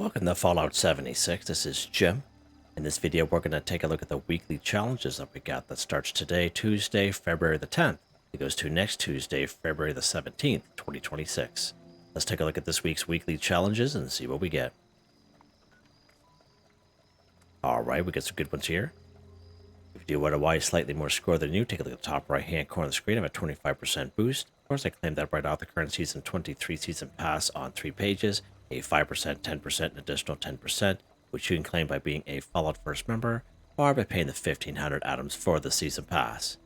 Welcome to Fallout 76. This is Jim. In this video, we're going to take a look at the weekly challenges that we got that starts today, Tuesday, February the 10th. It goes to next Tuesday, February the 17th, 2026. Let's take a look at this week's weekly challenges and see what we get. Alright, we got some good ones here. If you do want a Guai slightly more score than you, take a look at the top right hand corner of the screen. I have a 25% boost. Of course, I claimed that right off the current Season 23 Season Pass on 3 pages. A 5%, 10%, and additional 10%, which you can claim by being a Fallout First member or by paying the 1,500 atoms for the Season Pass.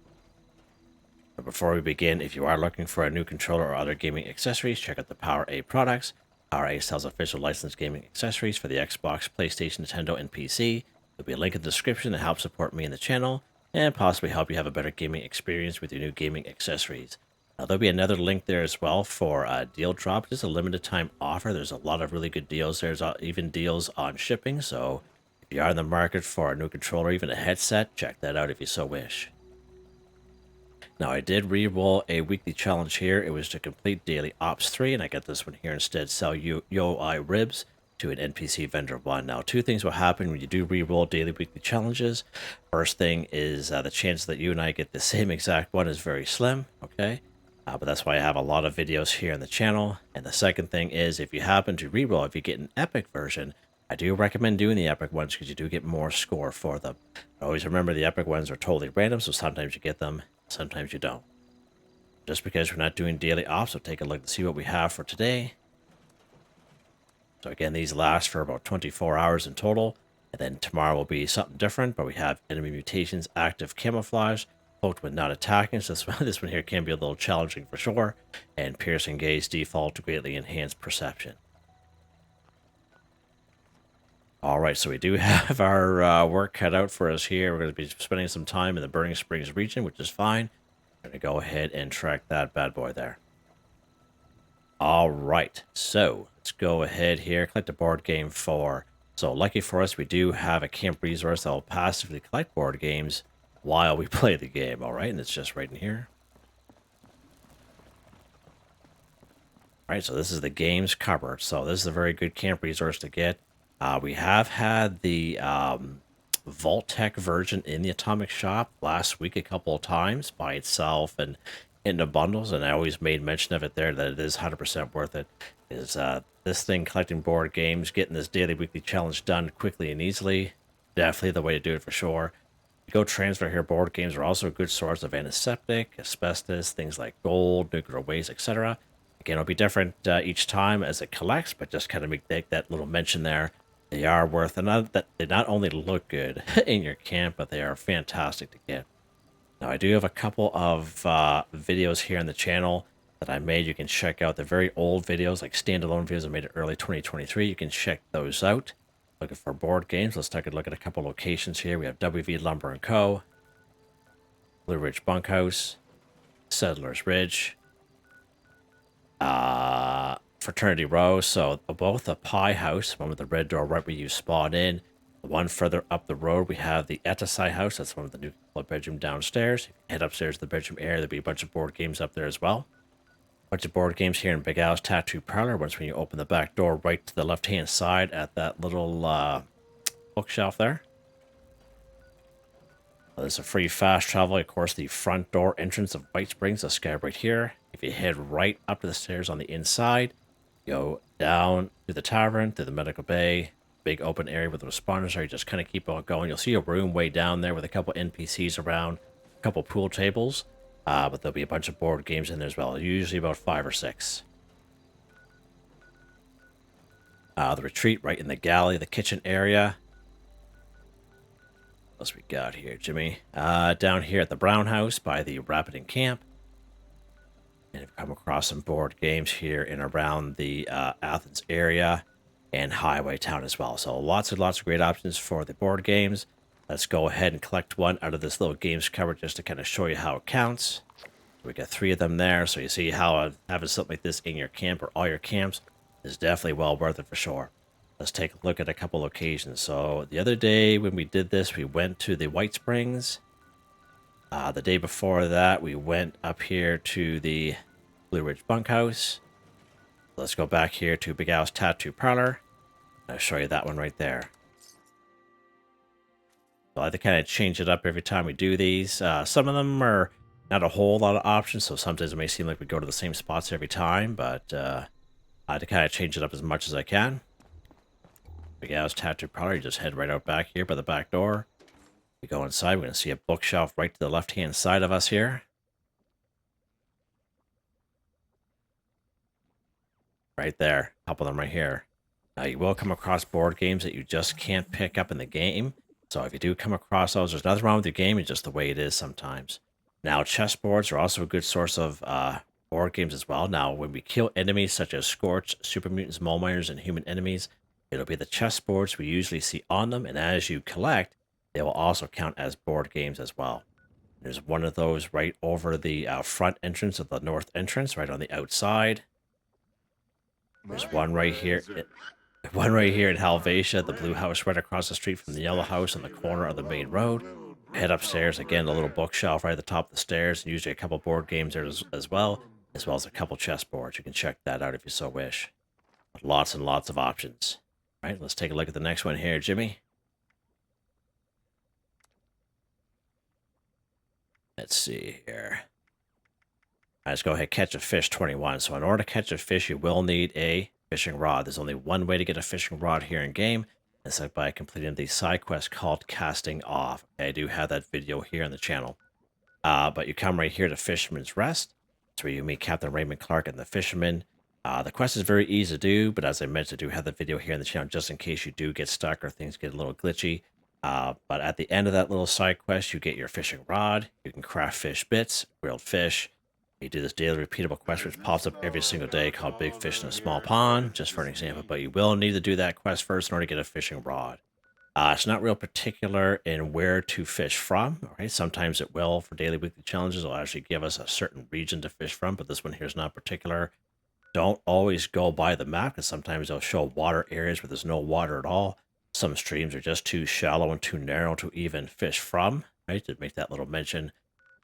But before we begin, if you are looking for a new controller or other gaming accessories, check out the PowerA products. PowerA sells official licensed gaming accessories for the Xbox, PlayStation, Nintendo, and PC. There'll be a link in the description to help support me in the channel and possibly help you have a better gaming experience with your new gaming accessories. Now, there'll be another link there as well for a deal drop. Just a limited time offer. There's a lot of really good deals. There's even deals on shipping. So if you are in the market for a new controller, even a headset, check that out if you so wish. Now, I did re-roll a weekly challenge here. It was to complete Daily Ops 3, and I got this one here instead. Sell UI ribs to an NPC vendor 1. Now, two things will happen when you do re-roll daily weekly challenges. First thing is the chance that you and I get the same exact one is very slim, okay? But that's why I have a lot of videos here on the channel. And the second thing is, if you happen to reroll, if you get an epic version, I do recommend doing the epic ones because you do get more score for them. But always remember the epic ones are totally random, so sometimes you get them, sometimes you don't. Just because we're not doing daily ops, we'll take a look to see what we have for today. So again, these last for about 24 hours in total. And then tomorrow will be something different, but we have enemy mutations, active camouflage, cloaked when not attacking, so this one here can be a little challenging for sure, and piercing gaze default to greatly enhanced perception. Alright, so we do have our work cut out for us here. We're going to be spending some time in the Burning Springs region, which is fine. I'm going to go ahead and track that bad boy there. Alright, so let's go ahead here, collect a board game for. So lucky for us, we do have a camp resource that will passively collect board games while we play the game, all right? And it's just right in here. All right, so this is the games cupboard. So this is a very good camp resource to get. We have had the Vault-Tec version in the Atomic Shop last week a couple of times by itself and in the bundles, and I always made mention of it there that it is 100% worth it. Is this thing collecting board games, getting this daily weekly challenge done quickly and easily, definitely the way to do it for sure. Go transfer here. Board games are also a good source of antiseptic, asbestos, things like gold, nuclear waste, etc. Again, it'll be different each time as it collects, but just kind of make that little mention there. They are worth enough that they not only look good in your camp, but they are fantastic to get. Now, I do have a couple of videos here on the channel that I made. You can check out the very old videos, like standalone videos I made in early 2023. You can check those out. Looking for board games. Let's take a look at a couple locations here. We have WV Lumber & Co., Blue Ridge Bunkhouse, Settlers Ridge, Fraternity Row. So both a pie house, one with the red door right where you spawn in. The one further up the road, we have the Adhesive house. That's one of the Nuka-Cola bedroom downstairs. If you head upstairs to the bedroom area, there'll be a bunch of board games up there as well. Bunch of board games here in Big Al's Tattoo Parlor. Once when you open the back door right to the left-hand side at that little bookshelf there. Well, there's a free fast travel. Of course, the front door entrance of White Springs is sky right here. If you head right up to the stairs on the inside, go down to the tavern, through the medical bay, big open area with the responders there. You just kind of keep on going. You'll see a room way down there with a couple NPCs around, a couple pool tables. But there'll be a bunch of board games in there as well, usually about 5 or 6. The retreat right in the galley, the kitchen area. What else we got here, Jimmy? Down here at the Brown House by the Rapiding Camp. And I've come across some board games here and around the Athens area and Highway Town as well. So lots and lots of great options for the board games. Let's go ahead and collect one out of this little games cover just to kind of show you how it counts. We got 3 of them there, so you see how having something like this in your camp or all your camps is definitely well worth it for sure. Let's take a look at a couple locations. So the other day when we did this, we went to the White Springs. The day before that, we went up here to the Blue Ridge Bunkhouse. Let's go back here to Big Al's Tattoo Parlor. I'll show you that one right there. So I like to kind of change it up every time we do these. Some of them are not a whole lot of options, so sometimes it may seem like we go to the same spots every time, but I like to kind of change it up as much as I can. Big Al's Tattoo Parlor, you just head right out back here by the back door. We go inside, we're going to see a bookshelf right to the left-hand side of us here. Right there, a couple of them right here. Now, you will come across board games that you just can't pick up in the game. So if you do come across those, there's nothing wrong with your game. It's just the way it is sometimes. Now, chessboards are also a good source of board games as well. Now, when we kill enemies such as Scorch, Super Mutants, Mole Miners, and human enemies, it'll be the chessboards we usually see on them. And as you collect, they will also count as board games as well. There's one of those right over the front entrance of the north entrance, right on the outside. There's one right here. One right here in Helvetia, the blue house right across the street from the yellow house on the corner of the main road. Head upstairs, again, a little bookshelf right at the top of the stairs, and usually a couple board games there as well as a couple chessboards. You can check that out if you so wish. Lots and lots of options. All right, let's take a look at the next one here, Jimmy. Let's see here. Let's go ahead, catch a fish 21. So in order to catch a fish, you will need a fishing rod. There's only one way to get a fishing rod here in game. It's by completing the side quest called Casting Off. Okay, I do have that video here on the channel. But you come right here to Fisherman's Rest. That's where you meet Captain Raymond Clark and the fisherman. The quest is very easy to do, but as I mentioned, I do have the video here on the channel just in case you do get stuck or things get a little glitchy. But at the end of that little side quest, you get your fishing rod. You can craft fish bits, grilled fish. You do this daily repeatable quest, which pops up every single day, called Big Fish in a Small Pond, just for an example. But you will need to do that quest first in order to get a fishing rod. It's not real particular in where to fish from. All right, sometimes it will for daily, weekly challenges. It'll actually give us a certain region to fish from, but this one here is not particular. Don't always go by the map, because sometimes they'll show water areas where there's no water at all. Some streams are just too shallow and too narrow to even fish from. Right, to make that little mention.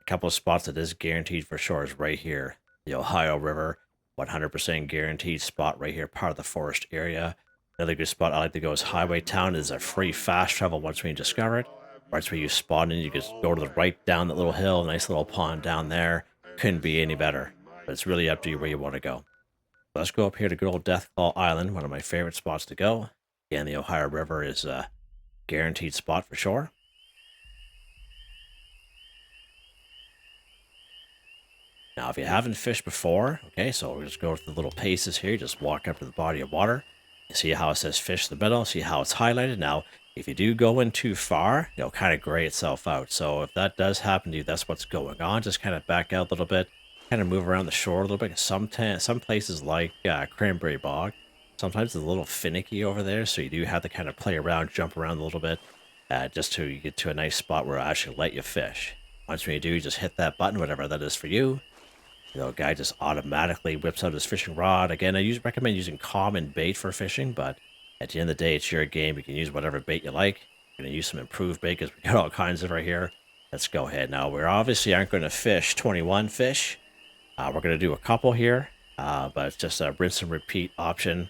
Couple of spots that is guaranteed for sure is right here, the Ohio River, 100% guaranteed spot right here, part of the forest area. Another good spot I like to go is Highway Town. It is a free fast travel once we discover it. Right where you spawn in, you just go to the right down that little hill, nice little pond down there. Couldn't be any better, but it's really up to you where you want to go. So let's go up here to good old Deathclaw Island, one of my favorite spots to go. Again, the Ohio River is a guaranteed spot for sure. Now, if you haven't fished before, okay, so we'll just go through the little paces here. Just walk up to the body of water. You see how it says fish in the middle. See how it's highlighted. Now, if you do go in too far, it'll kind of gray itself out. So if that does happen to you, that's what's going on. Just kind of back out a little bit. Kind of move around the shore a little bit. Some places like Cranberry Bog, sometimes it's a little finicky over there. So you do have to kind of play around, jump around a little bit, just to get to a nice spot where it'll actually let you fish. Once when you do, you just hit that button, whatever that is for you. You know, guy just automatically whips out his fishing rod. Again, I recommend using common bait for fishing, but at the end of the day, it's your game. You can use whatever bait you like. We're going to use some improved bait because we got all kinds of right here. Let's go ahead. Now, we obviously aren't going to fish 21 fish. We're going to do a couple here, but it's just a rinse and repeat option.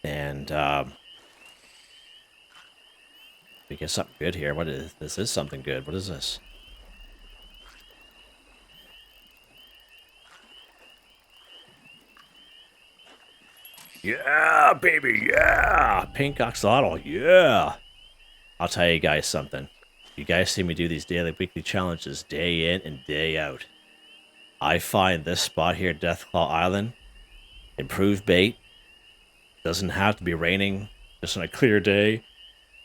And we get something good here. What is this? Is something good. What is this? Yeah, baby, yeah! Pink Axolotl, yeah! I'll tell you guys something. You guys see me do these daily, weekly challenges day in and day out. I find this spot here, Deathclaw Island, improved bait. Doesn't have to be raining, just on a clear day.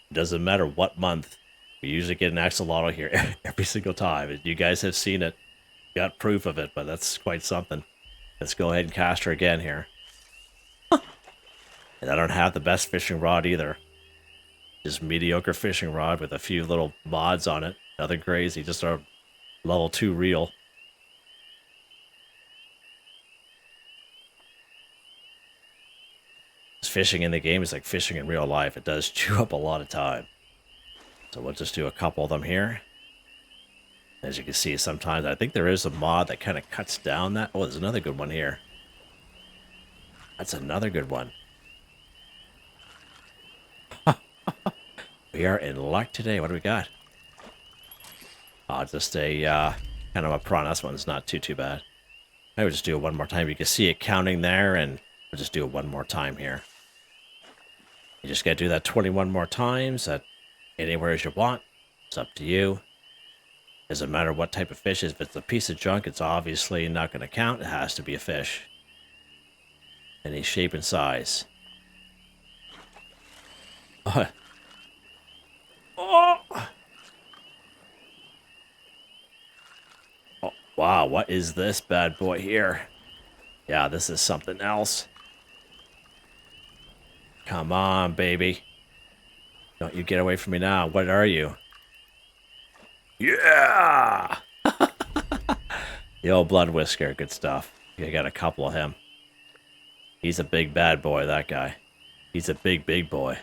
It doesn't matter what month. We usually get an axolotl here every single time. You guys have seen it. Got proof of it, but that's quite something. Let's go ahead and cast her again here. And I don't have the best fishing rod either. Just mediocre fishing rod with a few little mods on it. Nothing crazy, just a level 2 reel. Fishing in the game is like fishing in real life. It does chew up a lot of time. So we'll just do a couple of them here. As you can see, sometimes I think there is a mod that kind of cuts down that. Oh, there's another good one here. That's another good one. We are in luck today. What do we got? Just a kind of a prawn. This one's not too bad. I would just do it one more time. You can see it counting there, and we'll just do it one more time here. You just gotta do that 21 more times at anywhere as you want. It's up to you. Doesn't matter what type of fish. If it's a piece of junk, it's obviously not going to count. It has to be a fish. Any shape and size. Oh. Oh. Oh, wow, what is this bad boy here? Yeah, this is something else. Come on, baby. Don't you get away from me now. What are you? Yeah! The old blood whisker, good stuff. I got a couple of him. He's a big bad boy, that guy. He's a big boy.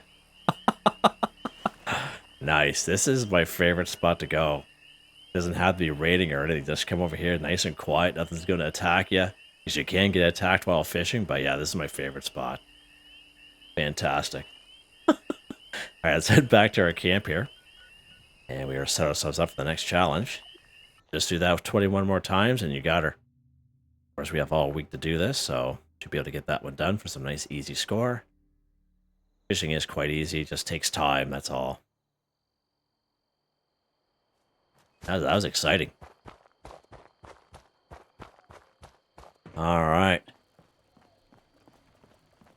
Nice. This is my favorite spot to go. Doesn't have to be raiding or anything. Just come over here nice and quiet. Nothing's going to attack you. Because you can get attacked while fishing. But yeah, this is my favorite spot. Fantastic. Alright, let's head back to our camp here. And we are set ourselves up for the next challenge. Just do that 21 more times and you got her. Of course, we have all week to do this, so should be able to get that one done for some nice easy score. Fishing is quite easy, just takes time, that's all. That was exciting. Alright.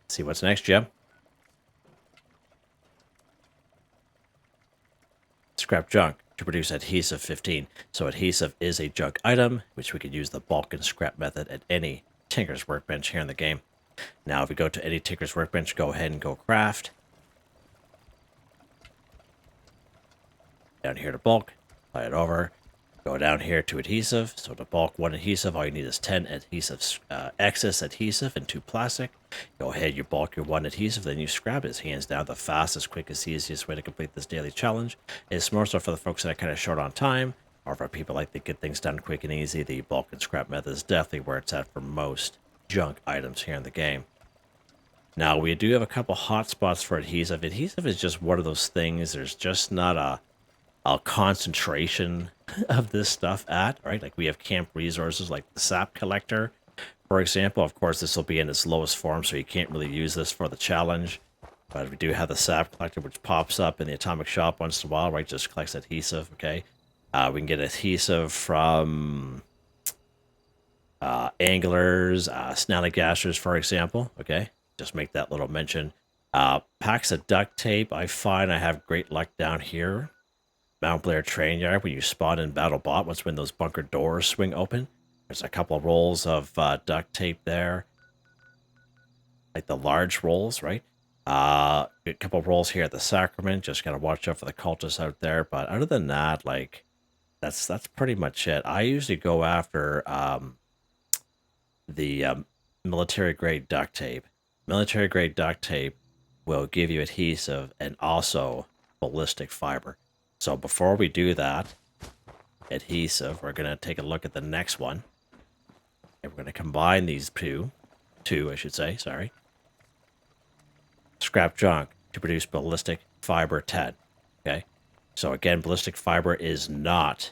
See what's next, Jim. Scrap junk to produce adhesive 15. So adhesive is a junk item, which we could use the bulk and scrap method at any Tinker's Workbench here in the game. Now, if we go to any Tinker's Workbench, go ahead and go craft. Down here to bulk, apply it over. Go down here to adhesive. So to bulk 1 adhesive, all you need is 10 adhesive, excess adhesive and 2 plastic. Go ahead, you bulk your 1 adhesive, then you scrap it. It's hands down the fastest, quickest, easiest way to complete this daily challenge. It's more so for the folks that are kind of short on time, or for people like to get things done quick and easy. The bulk and scrap method is definitely where it's at for most junk items here in the game. Now, we do have a couple hot spots for adhesive. Adhesive is just one of those things. There's just not a concentration of this stuff at, right? Like we have camp resources like the sap collector, for example. Of course, this will be in its lowest form, so you can't really use this for the challenge. But we do have the sap collector, which pops up in the atomic shop once in a while, right? Just collects adhesive, okay? We can get adhesive from anglers, snallygashers, for example, okay? Just make that little mention. Packs of duct tape, I find I have great luck down here. Mount Blair train yard, when you spawn in Battle Bot, once when those bunker doors swing open, there's a couple of rolls of duct tape there, like the large rolls, right? A couple of rolls here at the Sacrament. Just gotta watch out for the cultists out there. But other than that, like that's pretty much it. I usually go after the military grade duct tape. Military grade duct tape will give you adhesive and also ballistic fiber. So before we do that, adhesive, we're going to take a look at the next one. And we're going to combine these two, I should say, sorry. Scrap junk to produce ballistic fiber 10, okay? So again, ballistic fiber is not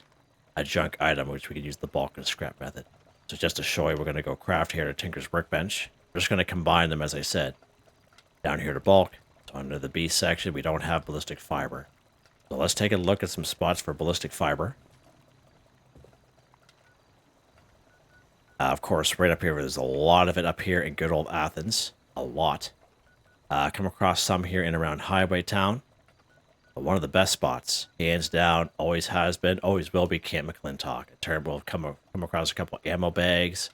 a junk item, which we can use the bulk and scrap method. So just to show you, we're going to go craft here at Tinker's Workbench. We're just going to combine them, as I said. Down here to bulk, so under the B section, we don't have ballistic fiber. So let's take a look at some spots for ballistic fiber. Of course, right up here, there's a lot of it up here in good old Athens. A lot. Come across some here in around Highway Town. But one of the best spots, hands down, always has been, always will be Camp McClintock. A terrible, come across a couple ammo bags,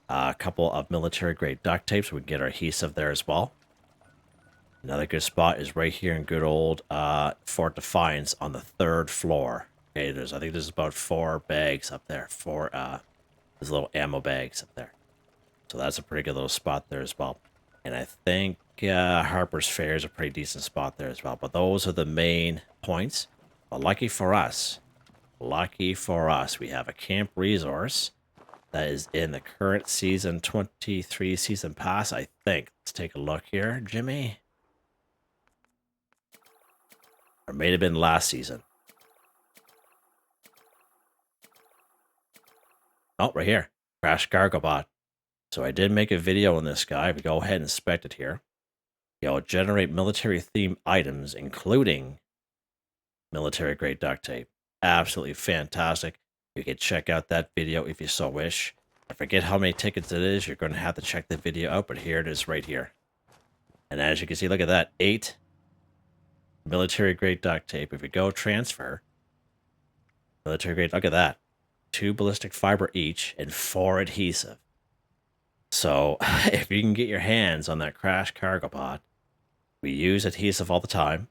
a couple of military grade duct tape, so we can get our adhesive there as well. Another good spot is right here in good old Fort Defiance on the 3rd floor. Okay, I think there's about 4 bags up there. 4 there's little ammo bags up there. So that's a pretty good little spot there as well. And I think Harper's Fair is a pretty decent spot there as well. But those are the main points. But lucky for us, we have a camp resource that is in the current season 23 season pass, I think. Let's take a look here, Jimmy. Or it may have been last season. Oh, right here. Crash Cargo Bot. So I did make a video on this guy. We go ahead and inspect it here. You'll generate military themed items, including military grade duct tape. Absolutely fantastic. You can check out that video if you so wish. I forget how many tickets it is. You're going to have to check the video out, but here it is right here. And as you can see, look at that. 8 military grade duct tape. If we go transfer, military grade, look at that. 2 ballistic fiber each and 4 adhesive. So if you can get your hands on that Crash Cargo Bot, we use adhesive all the time.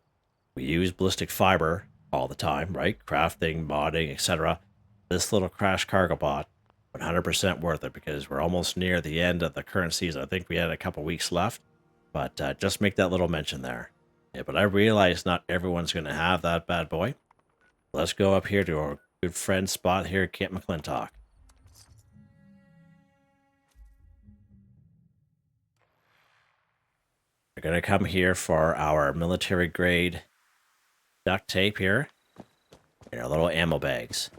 We use ballistic fiber all the time, right? Crafting, modding, etc. This little Crash Cargo Bot, 100% worth it because we're almost near the end of the current season. I think we had a couple weeks left, but just make that little mention there. Yeah, but I realize not everyone's going to have that bad boy. Let's go up here to our good friend spot here at Camp McClintock. We're going to come here for our military grade duct tape here and our little ammo bags.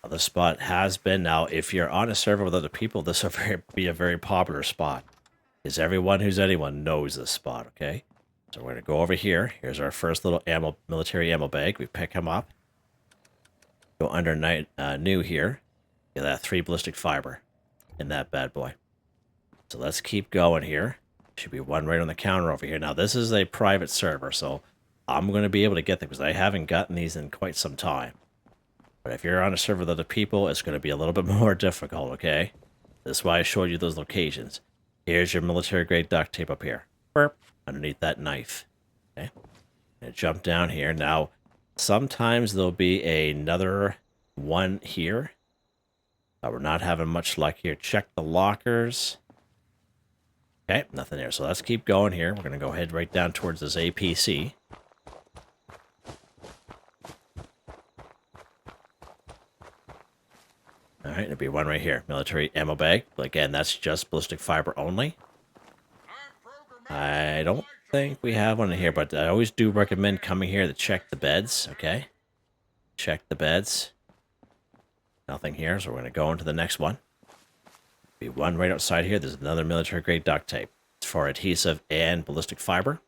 Now, this spot has been, now if you're on a server with other people, this will be a very popular spot because everyone who's anyone knows this spot, okay? So we're going to go over here. Here's our first little military ammo bag. We pick him up. Go under new here. Get that 3 ballistic fiber in that bad boy. So let's keep going here. Should be one right on the counter over here. Now, this is a private server, so I'm going to be able to get them because I haven't gotten these in quite some time. But if you're on a server with other people, it's going to be a little bit more difficult, okay? That's why I showed you those locations. Here's your military-grade duct tape up here. Burp, underneath that knife. Okay? And jump down here. Now, sometimes there'll be another one here. We're not having much luck here. Check the lockers. Okay, nothing there. So let's keep going here. We're going to go ahead right down towards this APC. All right, there'll be one right here. Military ammo bag. Again, that's just ballistic fiber only. I don't think we have one in here, but I always do recommend coming here to check the beds, okay? Check the beds. Nothing here, so we're going to go into the next one. Be one right outside here. There's another military grade duct tape. It's for adhesive and ballistic fiber.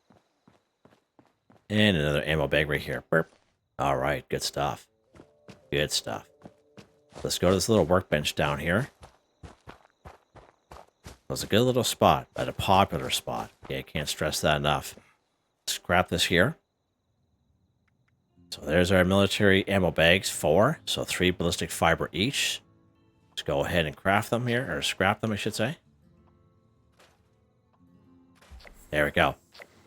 And another ammo bag right here. Burp. All right, good stuff. Good stuff. Let's go to this little workbench down here. It's a good little spot, but a popular spot. Okay, I can't stress that enough. Scrap this here. So there's our military ammo bags, 4. So 3 ballistic fiber each. Let's go ahead and craft them here, or scrap them, I should say. There we go.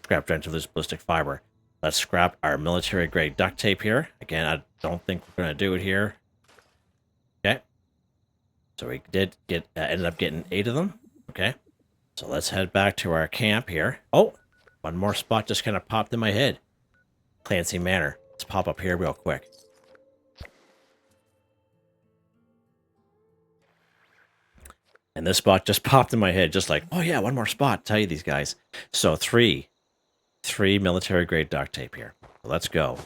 Scrap drench of this ballistic fiber. Let's scrap our military grade duct tape here. Again, I don't think we're going to do it here. Okay. So we did get, ended up getting 8 of them. Okay. So let's head back to our camp here. Oh, one more spot just kind of popped in my head. Clancy Manor. Let's pop up here real quick. And this spot just popped in my head, just like, oh yeah, one more spot. Tell you these guys. So 3 military grade duct tape here. So let's go.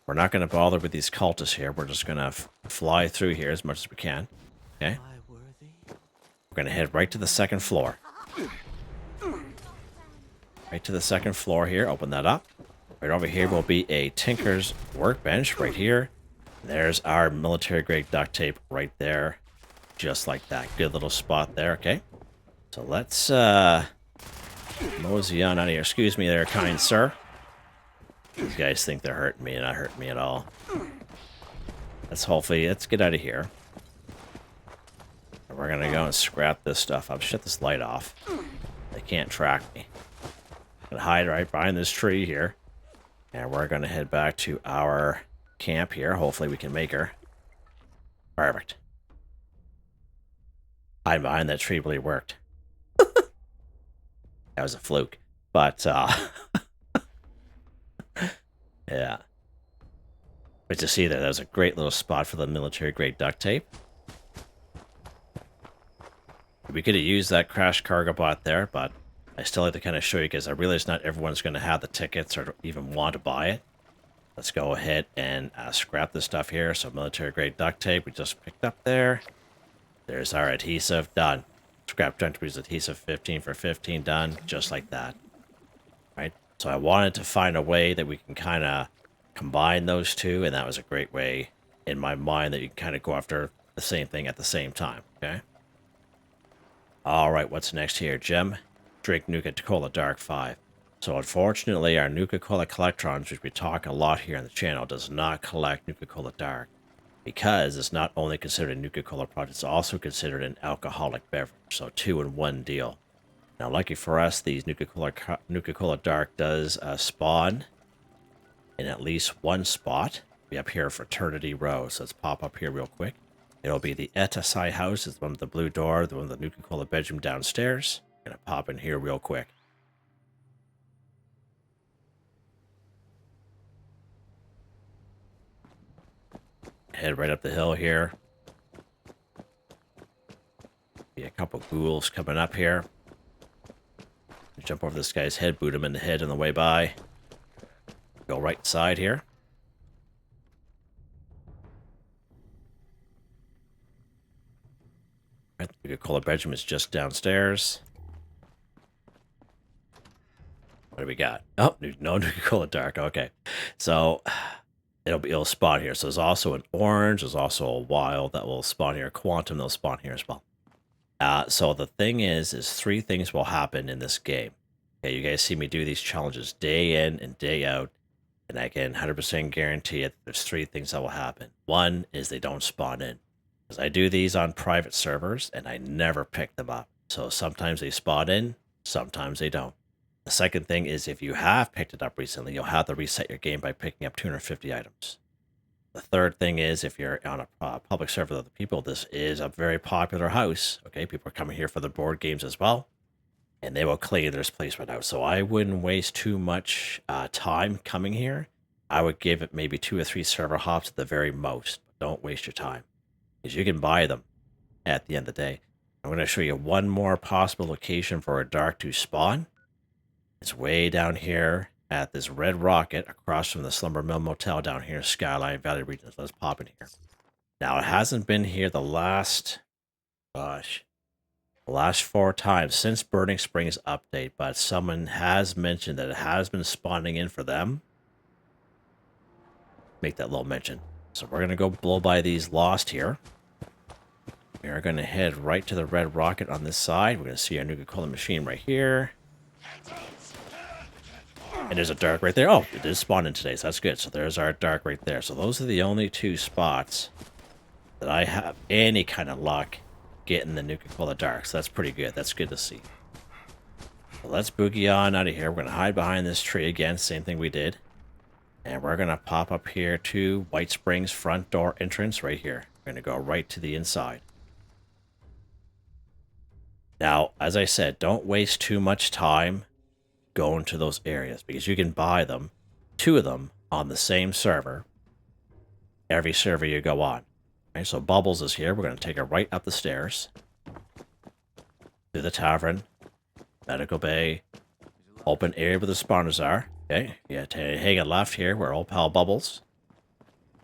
We're not going to bother with these cultists here. We're just going to fly through here as much as we can. Okay. We're going to head right to the second floor. Right to the second floor here. Open that up. Right over here will be a Tinker's workbench right here. There's our military grade duct tape right there. Just like that. Good little spot there, okay? So let's mosey on out of here. Excuse me there, kind sir. These guys think they're hurting me, and not hurting me at all. Let's get out of here. And we're gonna go and scrap this stuff up. Shut this light off. They can't track me. I'm gonna hide right behind this tree here. And we're gonna head back to our camp here. Hopefully we can make her. Perfect. Hiding behind that tree really worked. That was a fluke. But, yeah. But to see that was a great little spot for the military grade duct tape. We could have used that Crash Cargo Bot there, but I still like to kind of show you because I realize not everyone's going to have the tickets or even want to buy it. Let's go ahead and scrap this stuff here. So military-grade duct tape we just picked up there. There's our adhesive, done. Scrap Gentry's adhesive, 15 for 15, done, just like that. Right? So I wanted to find a way that we can kind of combine those two, and that was a great way in my mind that you can kind of go after the same thing at the same time, okay? All right, what's next here? Gem, drink Nuka-Cola Dark 5. So unfortunately, our Nuka-Cola Collectrons, which we talk a lot here on the channel, does not collect Nuka-Cola Dark, because it's not only considered a Nuka-Cola product, it's also considered an alcoholic beverage, so 2-in-1 deal. Now, lucky for us, these Nuka-Cola Dark does spawn in at least one spot. Be up here, Fraternity Row, so let's pop up here real quick. It'll be the Etasai house, it's the one with the blue door, the one with the Nuka-Cola bedroom downstairs. Gonna pop in here real quick. Head right up the hill here. Be a couple ghouls coming up here. Jump over this guy's head, boot him in the head on the way by. Go right side here. Right, the Nuka-Cola bedroom is just downstairs. What do we got? Oh, no Nuka-Cola Dark. Okay, so it'll spawn here. So there's also an orange. There's also a wild that will spawn here. Quantum that'll spawn here as well. So the thing is 3 things will happen in this game. Okay, you guys see me do these challenges day in and day out, and I can 100% guarantee it. There's 3 things that will happen. One is they don't spawn in, because I do these on private servers and I never pick them up. So sometimes they spawn in, sometimes they don't. The second thing is if you have picked it up recently, you'll have to reset your game by picking up 250 items. The third thing is if you're on a public server with other people, this is a very popular house. Okay, people are coming here for the board games as well, and they will clean this place right out. So I wouldn't waste too much time coming here. I would give it maybe 2 or 3 server hops at the very most. Don't waste your time, because you can buy them at the end of the day. I'm going to show you one more possible location for a dark to spawn. It's way down here at this red rocket across from the Slumber Mill Motel down here, Skyline Valley region. So let's pop in here. Now, it hasn't been here the last 4 times since Burning Springs update, but someone has mentioned that it has been spawning in for them. Make that little mention. So we're going to go blow by these lost here. We are going to head right to the red rocket on this side. We're going to see our Nuka-Cola machine right here. And there's a dark right there. Oh, it is spawning today, so that's good. So there's our dark right there. So those are the only 2 spots that I have any kind of luck getting the Nuka-Cola Dark. So that's pretty good. That's good to see. So let's boogie on out of here. We're going to hide behind this tree again. Same thing we did. And we're going to pop up here to White Springs front door entrance right here. We're going to go right to the inside. Now, as I said, don't waste too much time going to those areas, because you can buy them, 2 of them, on the same server, every server you go on. Okay, so Bubbles is here. We're going to take her right up the stairs to the tavern, medical bay, open area where the spawners are. Okay, yeah, hang a left here where old pal Bubbles.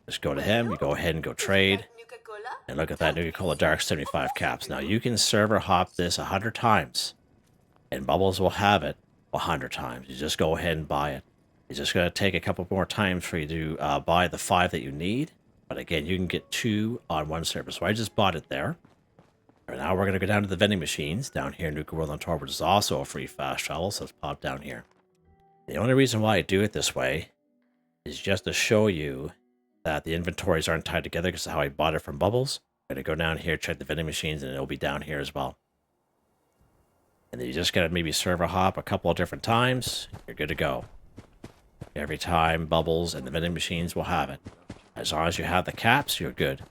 Just go to him. You go ahead and go trade. And look at that Nuka-Cola Dark 75 caps. Now, you can server hop this 100 times, and Bubbles will have it 100 times. You just go ahead and buy it. It's just going to take a couple more times for you to buy the 5 that you need. But again, you can get 2 on one server. So I just bought it there. And now we're going to go down to the vending machines down here in Nuka World on Tour, which is also a free fast travel. So let's pop down here. The only reason why I do it this way is just to show you that the inventories aren't tied together, because of how I bought it from Bubbles. I'm going to go down here, check the vending machines, and it'll be down here as well. And then you just got to maybe server hop a couple of different times. You're good to go. Every time Bubbles and the vending machines will have it. As long as you have the caps, you're good.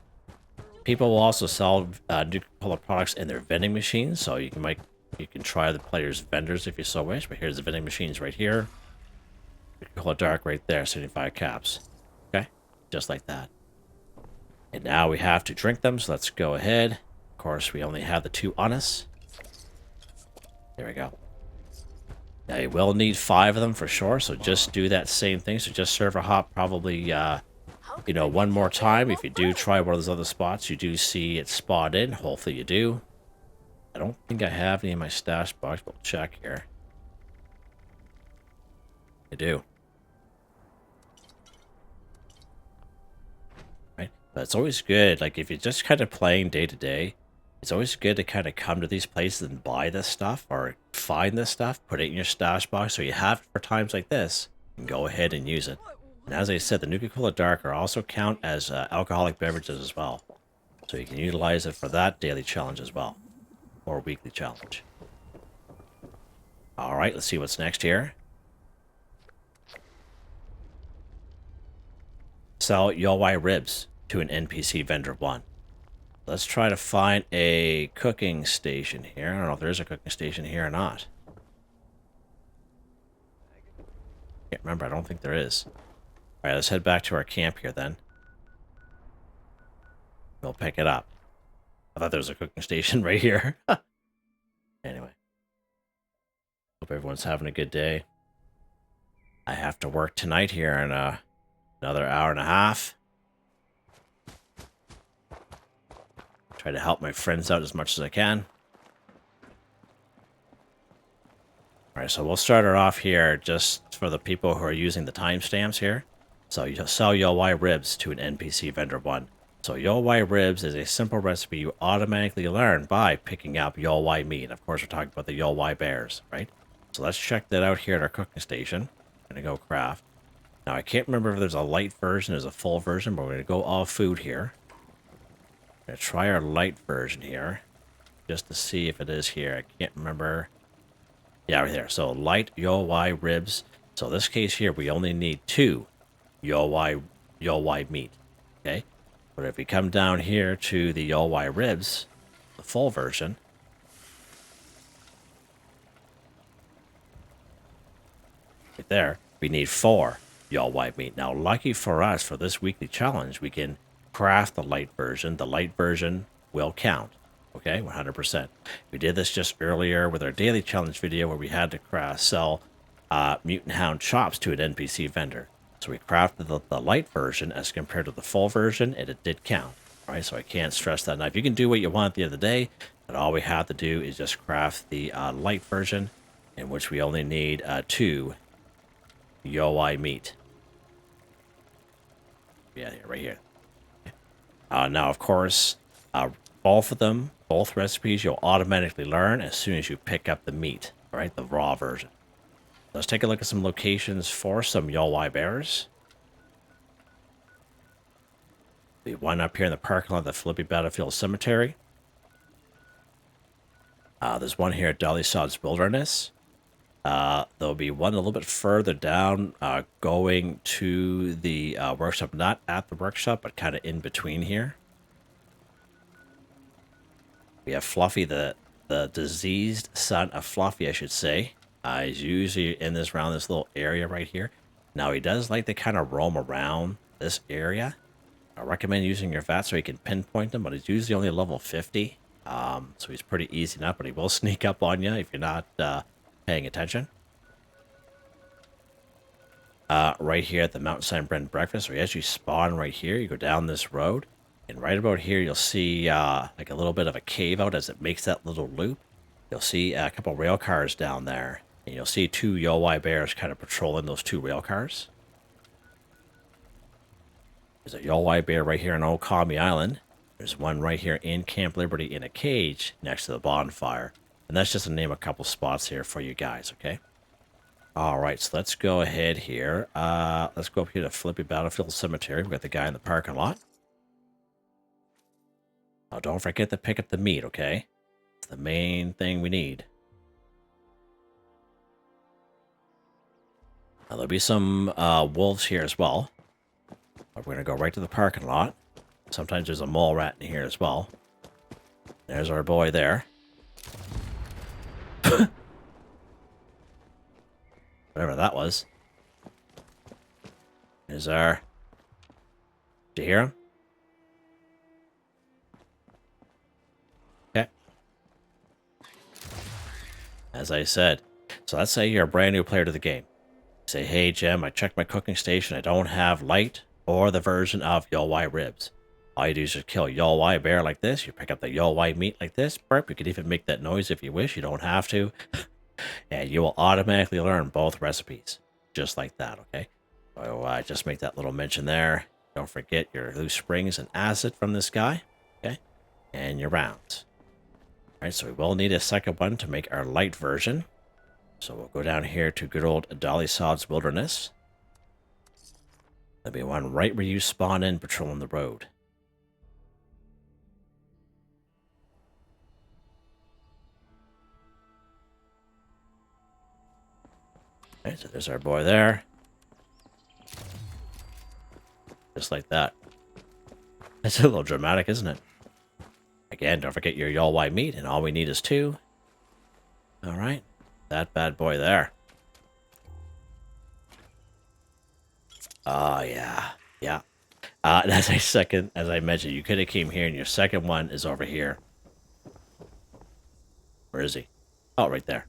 People will also sell Nuka-Cola products in their vending machines, so you can try the players' vendors if you so wish. But here's the vending machines right here. Nuka-Cola Dark right there, 75 caps. Okay, just like that. And now we have to drink them, so let's go ahead. Of course, we only have the 2 on us. There we go. Now you will need 5 of them for sure, so just do that same thing. So just server hop probably, you know, one more time. If you do try one of those other spots, you do see it spot in. Hopefully you do. I don't think I have any in my stash box, but we'll check here. I do. Right? But it's always good, like if you're just kind of playing day to day, it's always good to kind of come to these places and buy this stuff or find this stuff, put it in your stash box so you have it for times like this, and go ahead and use it. And as I said, the Nuka-Cola Darker also count as alcoholic beverages as well. So you can utilize it for that daily challenge as well, or weekly challenge. Alright, let's see what's next here. Sell Guai ribs to an NPC vendor 1. Let's try to find a cooking station here. I don't know if there's a cooking station here or not. Can't remember. I don't think there is. Alright, let's head back to our camp here then. We'll pick it up. I thought there was a cooking station right here. Anyway. Hope everyone's having a good day. I have to work tonight here in another hour and a half. Try to help my friends out as much as I can. Alright, so we'll start it off here just for the people who are using the timestamps here. So you sell Guai ribs to an NPC vendor 1. So Guai ribs is a simple recipe you automatically learn by picking up Guai meat. Of course, we're talking about the Guai bears, right? So let's check that out here at our cooking station. I'm going to go craft. Now, I can't remember if there's a light version, there's a full version, but we're going to go all food here. I'm going to try our light version here, just to see if it is here. I can't remember. Yeah, right there. So, light Guai ribs. So, in this case here, we only need 2 Guai meat. Okay? But if we come down here to the Guai ribs, the full version, right there, we need 4 Guai meat. Now, lucky for us, for this weekly challenge, we can craft the light version. The light version will count. Okay, 100%. We did this just earlier with our daily challenge video where we had to sell mutant hound chops to an NPC vendor. So we crafted the light version as compared to the full version, and it did count. All right, so I can't stress that enough. You can do what you want at the end of the day, but all we have to do is just craft the light version, in which we only need 2 Guai meat. Yeah, right here. Now, of course, both of them, both recipes, you'll automatically learn as soon as you pick up the meat, all right, the raw version. Let's take a look at some locations for some Guai bears. We have one up here in the parking lot of the Flippy Battlefield Cemetery. There's one here at Dolly-Sod's Wilderness. There'll be one a little bit further down, going to the workshop, not at the workshop, but kind of in between here. We have Fluffy, the diseased son of Fluffy, I should say. He's usually in this around this little area right here. Now, he does like to kind of roam around this area. I recommend using your VAT so you can pinpoint him, but he's usually only level 50. So he's pretty easy enough, but he will sneak up on you if you're not paying attention. Right here at the Mountainside Bread and Breakfast, we actually spawn right here. You go down this road, and right about here, you'll see like a little bit of a cave out as it makes that little loop. You'll see a couple rail cars down there, and you'll see 2 Guai bears kind of patrolling those 2 rail cars. There's a Guai bear right here on Old Commie Island. There's one right here in Camp Liberty in a cage next to the bonfire. And that's just to name a couple spots here for you guys, okay? All right, so let's go ahead here. Let's go up here to Flippy Battlefield Cemetery. We've got the guy in the parking lot. Oh, don't forget to pick up the meat, okay? It's the main thing we need. Now, there'll be some wolves here as well. We're going to go right to the parking lot. Sometimes there's a mole rat in here as well. There's our boy there. Whatever that was. There's our... Did you hear him? Okay. As I said, So let's say you're a brand new player to the game. You say, hey, Jim, I checked my cooking station. I don't have light or the version of Guai ribs. All you do is just kill Guai bear like this. You pick up the Guai meat like this. Burp. You can even make that noise if you wish. You don't have to. And you will automatically learn both recipes. Just like that, okay? So just make that little mention there. Don't forget your loose springs and acid from this guy. Okay? And your rounds. Alright, so we will need a second one to make our light version. So we'll go down here to good old Adhesive's Wilderness. There'll be one right where you spawn in patrolling the road. Alright, so there's our boy there. Just like that. That's a little dramatic, isn't it? Again, don't forget your Guai meat, and all we need is 2. Alright. That bad boy there. Oh, yeah. Yeah. That's a second, as I mentioned, you could have came here, and your second one is over here. Where is he? Oh, right there.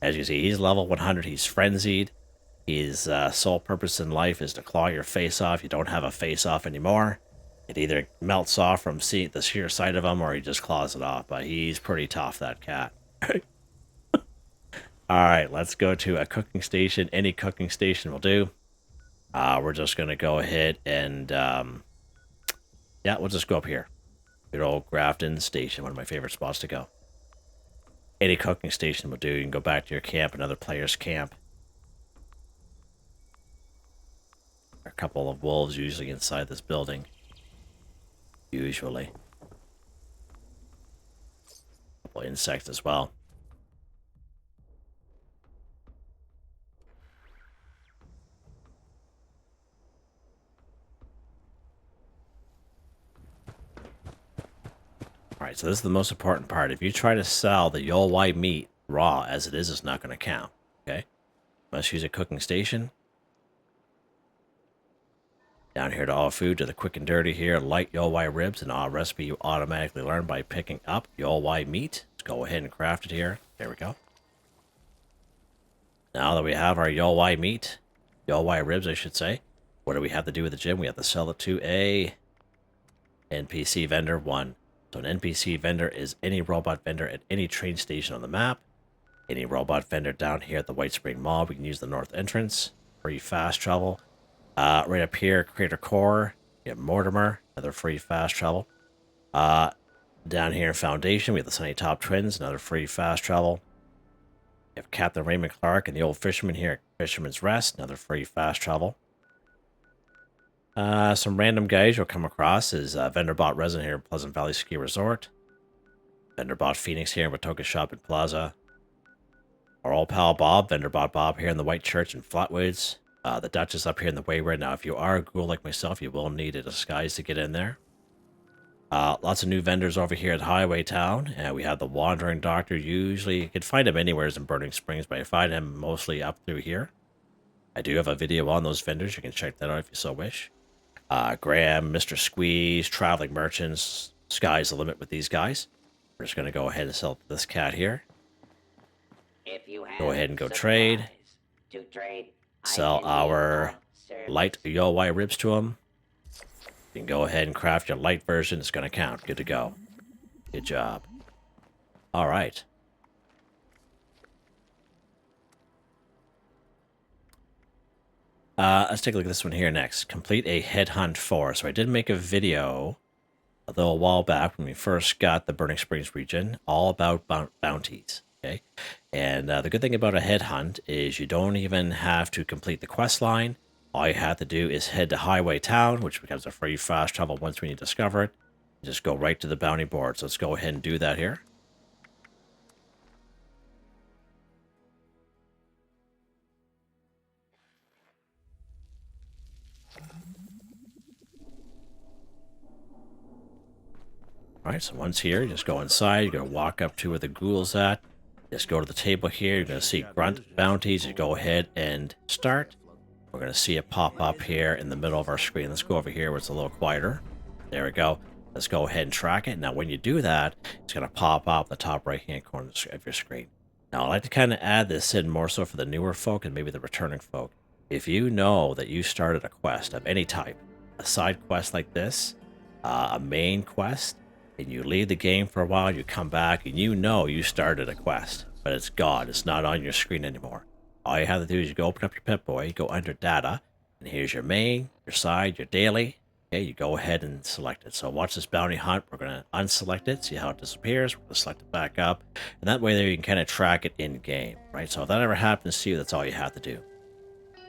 As you see, he's level 100. He's frenzied. His sole purpose in life is to claw your face off. You don't have a face off anymore. It either melts off from seeing the sheer sight of him, or he just claws it off. But he's pretty tough, that cat. Alright, let's go to a cooking station. Any cooking station will do. We're just going to go ahead and... yeah, we'll just go up here. Good old Grafton Station, one of my favorite spots to go. Any cooking station will do. You can go back to your camp, another player's camp. A couple of wolves usually inside this building. Usually. A couple of insects as well. Alright, so this is the most important part. If you try to sell the Guai meat raw as it is, it's not going to count. Okay? Must use a cooking station. Down here to all food, to the quick and dirty here. Light Guai ribs, and all recipe you automatically learn by picking up Guai meat. Let's go ahead and craft it here. There we go. Now that we have our Guai meat, Guai ribs, I should say, what do we have to do with the gym? We have to sell it to a NPC vendor 1. So an NPC vendor is any robot vendor at any train station on the map. Any robot vendor down here at the White Spring Mall. We can use the north entrance. Free fast travel. Right up here, Crater Core. We have Mortimer, another free fast travel. Down here in Foundation, we have the Sunny Top Twins, another free fast travel. We have Captain Raymond Clark and the Old Fisherman here at Fisherman's Rest, another free fast travel. Some random guys you'll come across is Vendorbot Resident here at Pleasant Valley Ski Resort. Vendorbot Phoenix here in Watoka Shopping Plaza. Our old pal Bob, Vendorbot Bob here in the White Church in Flatwoods. The Duchess up here in the Wayward. Now, if you are a ghoul like myself, you will need a disguise to get in there. Lots of new vendors over here at Highway Town. We have the Wandering Doctor. Usually, you can find him anywhere in Burning Springs, but I find him mostly up through here. I do have a video on those vendors. You can check that out if you so wish. Graham, Mr. Squeeze, Traveling Merchants. Sky's the limit with these guys. We're just going to go ahead and sell this cat here. Go ahead and go trade. Sell our light Guai ribs to him. You can go ahead and craft your light version. It's going to count. Good to go. Good job. All right. Let's take a look at this one here next. Complete a headhunt for. So I did make a video a little while back when we first got the Burning Springs region, all about bounties. Okay, and the good thing about a headhunt is you don't even have to complete the quest line. All you have to do is head to Highway Town, which becomes a free fast travel once when you discover it. Just go right to the bounty board. So let's go ahead and do that here. Alright, so once here, you just go inside. You're going to walk up to where the ghoul's at. Just go to the table here. You're going to see Grunt bounties. You go ahead and start. We're going to see it pop up here in the middle of our screen. Let's go over here where it's a little quieter. There we go. Let's go ahead and track it. Now, when you do that, it's going to pop up the top right-hand corner of your screen. Now, I like to kind of add this in more so for the newer folk and maybe the returning folk. If you know that you started a quest of any type, a side quest like this, a main quest, and you leave the game for a while, you come back, and you know you started a quest, but it's gone. It's not on your screen anymore. All you have to do is you go open up your Pip-Boy, go under Data, and here's your main, your side, your daily. Okay, you go ahead and select it. So watch this bounty hunt. We're going to unselect it, see how it disappears. We're going to select it back up. And that way there you can kind of track it in-game, right? So if that ever happens to you, that's all you have to do.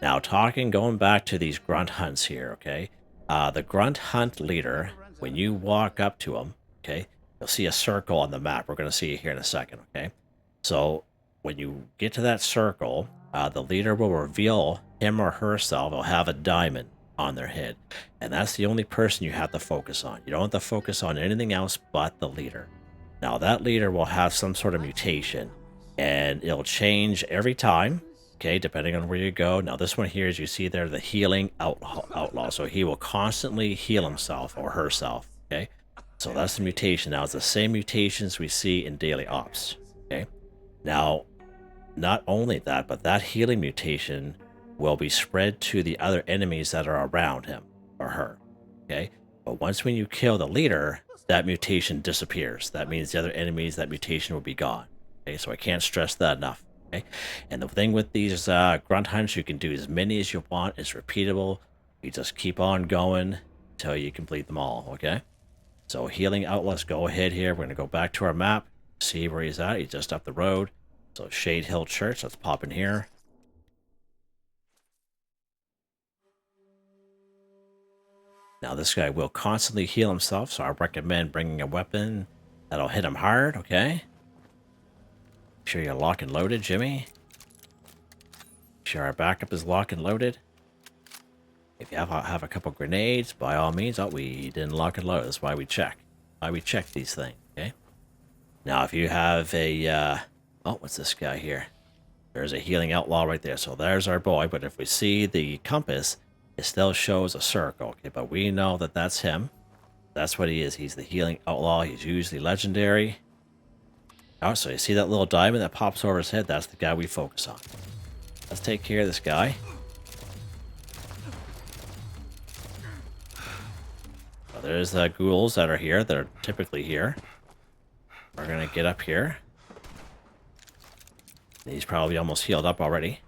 Now going back to these grunt hunts here, okay? The grunt hunt leader, when you walk up to him, okay, you'll see a circle on the map. We're going to see it here in a second, okay? So when you get to that circle, the leader will reveal him or herself. Will have a diamond on their head, and that's the only person you have to focus on. You don't have to focus on anything else but the leader. Now that leader will have some sort of mutation, and it'll change every time, okay, depending on where you go. Now this one here, as you see there, the healing outlaw, so he will constantly heal himself or herself, okay? So that's the mutation. Now it's the same mutations we see in daily ops, okay? Now not only that, but that healing mutation will be spread to the other enemies that are around him or her, okay? But once when you kill the leader, that mutation disappears. That means the other enemies, that mutation will be gone, okay? So I can't stress that enough, okay? And the thing with these grunt hunts, you can do as many as you want. It's repeatable. You just keep on going until you complete them all, okay? So healing outlaws, go ahead here. We're going to go back to our map, see where he's at. He's just up the road. So Shade Hill Church, let's pop in here. Now this guy will constantly heal himself, so I recommend bringing a weapon that'll hit him hard, okay? Make sure you're locked and loaded, Jimmy. Make sure our backup is locked and loaded. If you have a couple grenades, by all means. Oh, we didn't lock and load. That's why we check. Why we check these things, okay? Now if you have a... oh, what's this guy here? There's a healing outlaw right there. So there's our boy, but if we see the compass, it still shows a circle, okay? But we know that that's him. That's what he is. He's the healing outlaw. He's usually legendary. Oh, so you see that little diamond that pops over his head? That's the guy we focus on. Let's take care of this guy. So there's the ghouls that are here. They're typically here. We're going to get up here. He's probably almost healed up already.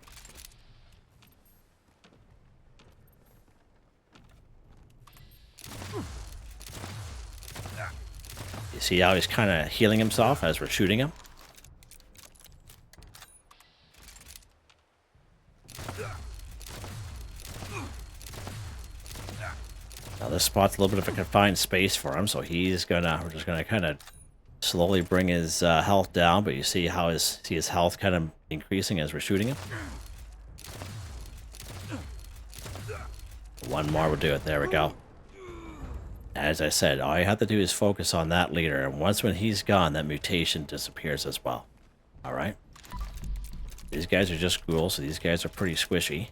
You see how he's kind of healing himself as we're shooting him? Now this spot's a little bit of a confined space for him, so we're just gonna kind of slowly bring his health down, but you see how his health kind of increasing as we're shooting him. One more will do it. There we go. As I said, all you have to do is focus on that leader, and once when he's gone, that mutation disappears as well. All right. These guys are just ghouls, so these guys are pretty squishy.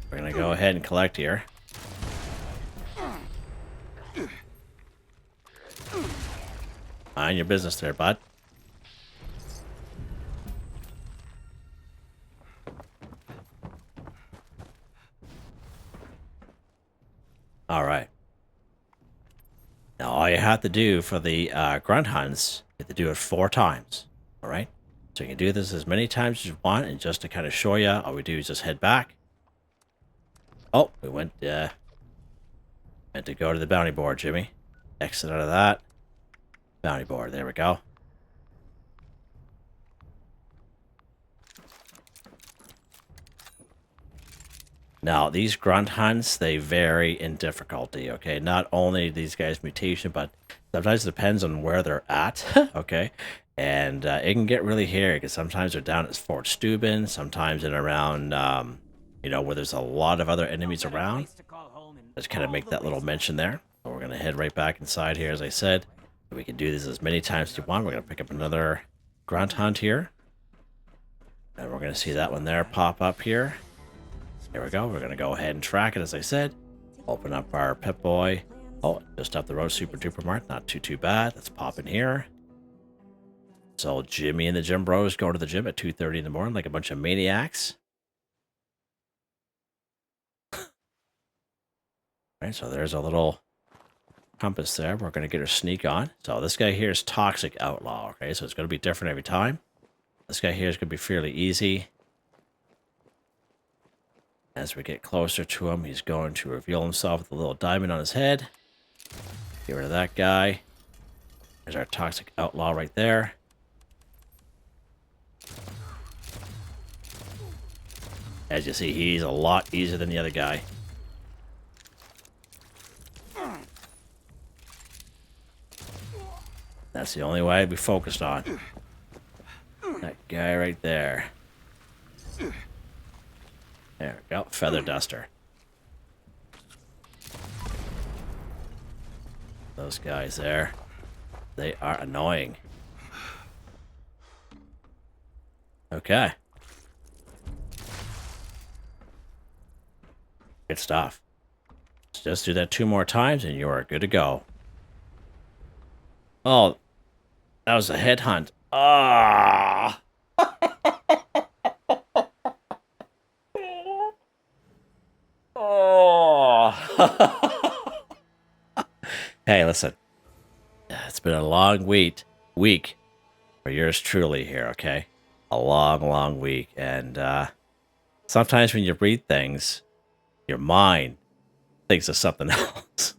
We're gonna go ahead and collect here. Mind your business there, bud. All right. Now, all you have to do for the grunt hunts, you have to do it 4 times. All right. So you can do this as many times as you want, and just to kind of show you, all we do is just head back. Oh, we meant to go to the bounty board, Jimmy. Exit out of that. Bounty board. There we go. Now, these grunt hunts, they vary in difficulty, okay? Not only these guys' mutation, but sometimes it depends on where they're at, okay? And it can get really hairy, because sometimes they're down at Fort Steuben, sometimes in around, you know, where there's a lot of other enemies around. Just kind of make that little mention there. So we're going to head right back inside here, as I said. We can do this as many times as you want. We're going to pick up another grunt hunt here. And we're going to see that one there pop up here. There we go. We're going to go ahead and track it, as I said. Open up our Pip-Boy. Oh, just up the road, Super Duper Mart. Not too bad. Let's pop in here. So Jimmy and the Gym Bros go to the gym at 2:30 in the morning like a bunch of maniacs. Right, so there's a little compass there. We're going to get our sneak on. So this guy here is Toxic Outlaw. Okay, so it's going to be different every time. This guy here is going to be fairly easy. As we get closer to him, he's going to reveal himself with a little diamond on his head. Get rid of that guy. There's our Toxic Outlaw right there. As you see, he's a lot easier than the other guy. That's the only way we focused on. That guy right there. There we go. Feather Duster. Those guys there. They are annoying. Okay. Good stuff. Just do that 2 more times and you are good to go. Oh, that was a headhunt. Ah! Oh! Hey, listen. It's been a long week for yours truly here, okay? A long week. And sometimes when you read things, your mind thinks of something else.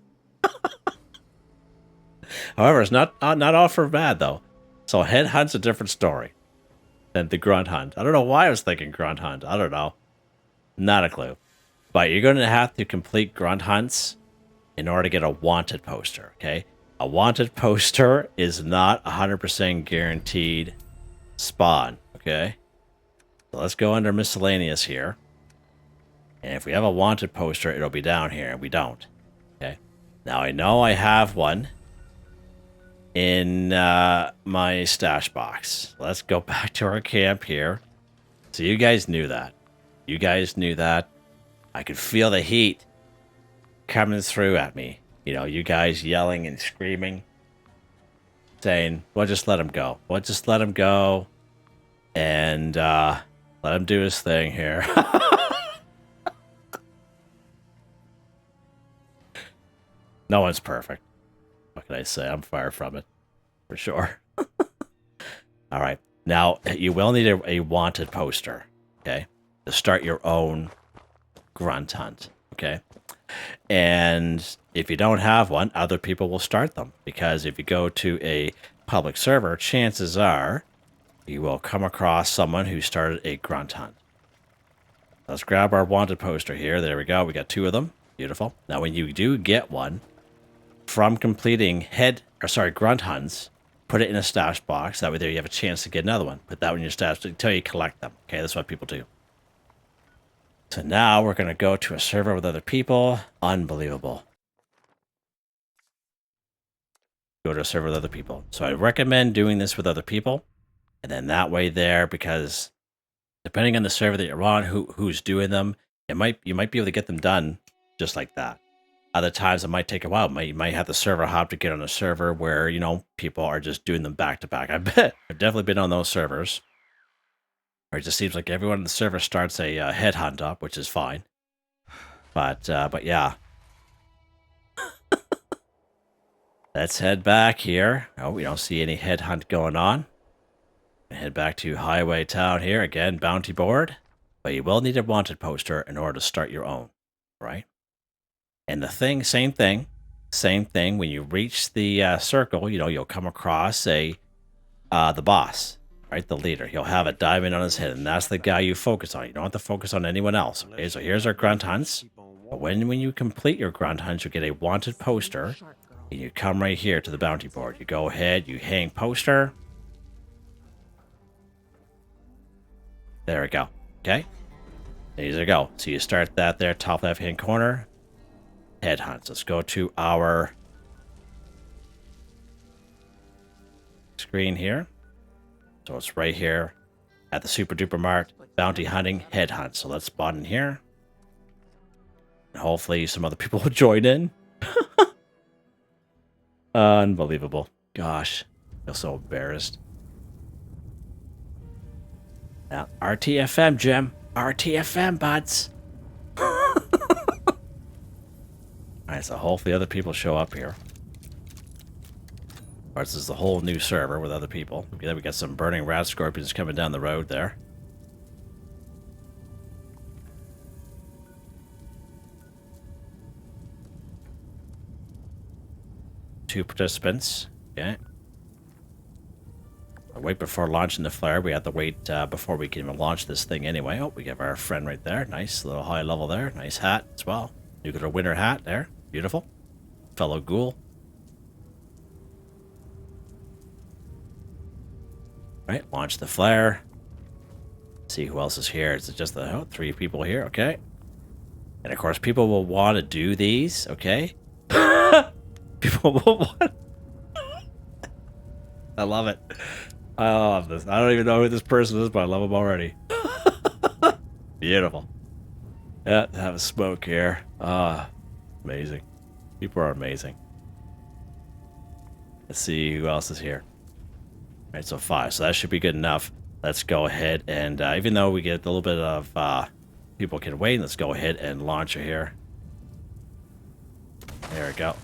However, it's not all for bad, though. So headhunt's a different story than the grunt hunt. I don't know why I was thinking grunt hunt. I don't know. Not a clue. But you're going to have to complete grunt hunts in order to get a wanted poster, okay? A wanted poster is not 100% guaranteed spawn, okay? So let's go under miscellaneous here. And if we have a wanted poster, it'll be down here, and we don't. Okay. Now, I know I have one in my stash box. Let's go back to our camp here. So you guys knew that. You guys knew that. I could feel the heat coming through at me. You know, you guys yelling and screaming. Saying, well, just let him go. Well, just let him go. And let him do his thing here. No one's perfect. What can I say? I'm far from it. For sure. All right. Now, you will need a wanted poster, okay, to start your own grunt hunt, okay? And if you don't have one, other people will start them. Because if you go to a public server, chances are you will come across someone who started a grunt hunt. Let's grab our wanted poster here. There we go. We got 2 of them. Beautiful. Now, when you do get one, from completing grunt hunts, put it in a stash box. That way there you have a chance to get another one. Put that one in your stash until you collect them. Okay, that's what people do. So now we're going to go to a server with other people. Unbelievable. Go to a server with other people. So I recommend doing this with other people. And then that way there, because depending on the server that you're on, who's doing them, you might be able to get them done just like that. Other times it might take a while. You might have the server hop to get on a server where, you know, people are just doing them back to back. I bet I've definitely been on those servers where it just seems like everyone in the server starts a headhunt up, which is fine. But yeah. Let's head back here. Oh, we don't see any headhunt going on. Head back to Highway Town here. Again, bounty board. But you will need a wanted poster in order to start your own, right? And the thing, same thing. When you reach the circle, you know, you'll come across the boss, right? The leader. He'll have a diamond on his head, and that's the guy you focus on. You don't have to focus on anyone else. Okay, so here's our grunt hunts. But when you complete your grunt hunts, you get a wanted poster, and you come right here to the bounty board. You go ahead, you hang poster. There we go. Okay. There you go. So you start that there, top left-hand corner. Headhunts. Let's go to our screen here. So it's right here at the Super Duper Mart, bounty hunting headhunt. So let's spawn in here. And hopefully some other people will join in. Unbelievable. Gosh, I feel so embarrassed. Now, RTFM, Jim. RTFM, buds. Alright, so hopefully other people show up here. Of course, this is a whole new server with other people. We got some burning Radscorpions coming down the road there. Two participants. Okay. Wait before launching the flare. We have to wait before we can even launch this thing anyway. Oh, we have our friend right there. Nice little high level there. Nice hat as well. Nuclear winter hat there. Beautiful. Fellow Ghoul. Right, launch the flare. See who else is here. Is it just the 3 people here? Okay. And of course, people will want to do these. Okay. People will want. I love it. I love this. I don't even know who this person is, but I love him already. Beautiful. Yeah, have a smoke here. Ah, amazing. People are amazing. Let's see who else is here. All right, so 5. So that should be good enough. Let's go ahead and, even though we get a little bit of people can wait, let's go ahead and launch it here. There we go.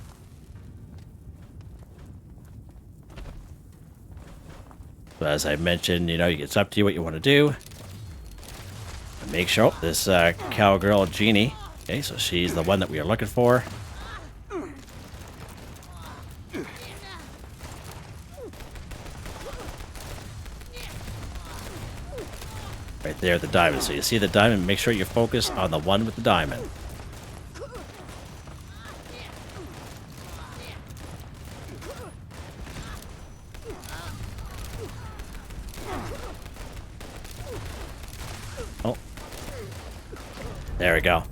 So as I mentioned, you know, it's up to you what you want to do. Make sure this cowgirl Jeannie. Okay, so she's the one that we are looking for. Right there, the diamond. So you see the diamond, make sure you focus on the one with the diamond. Oh. There we go.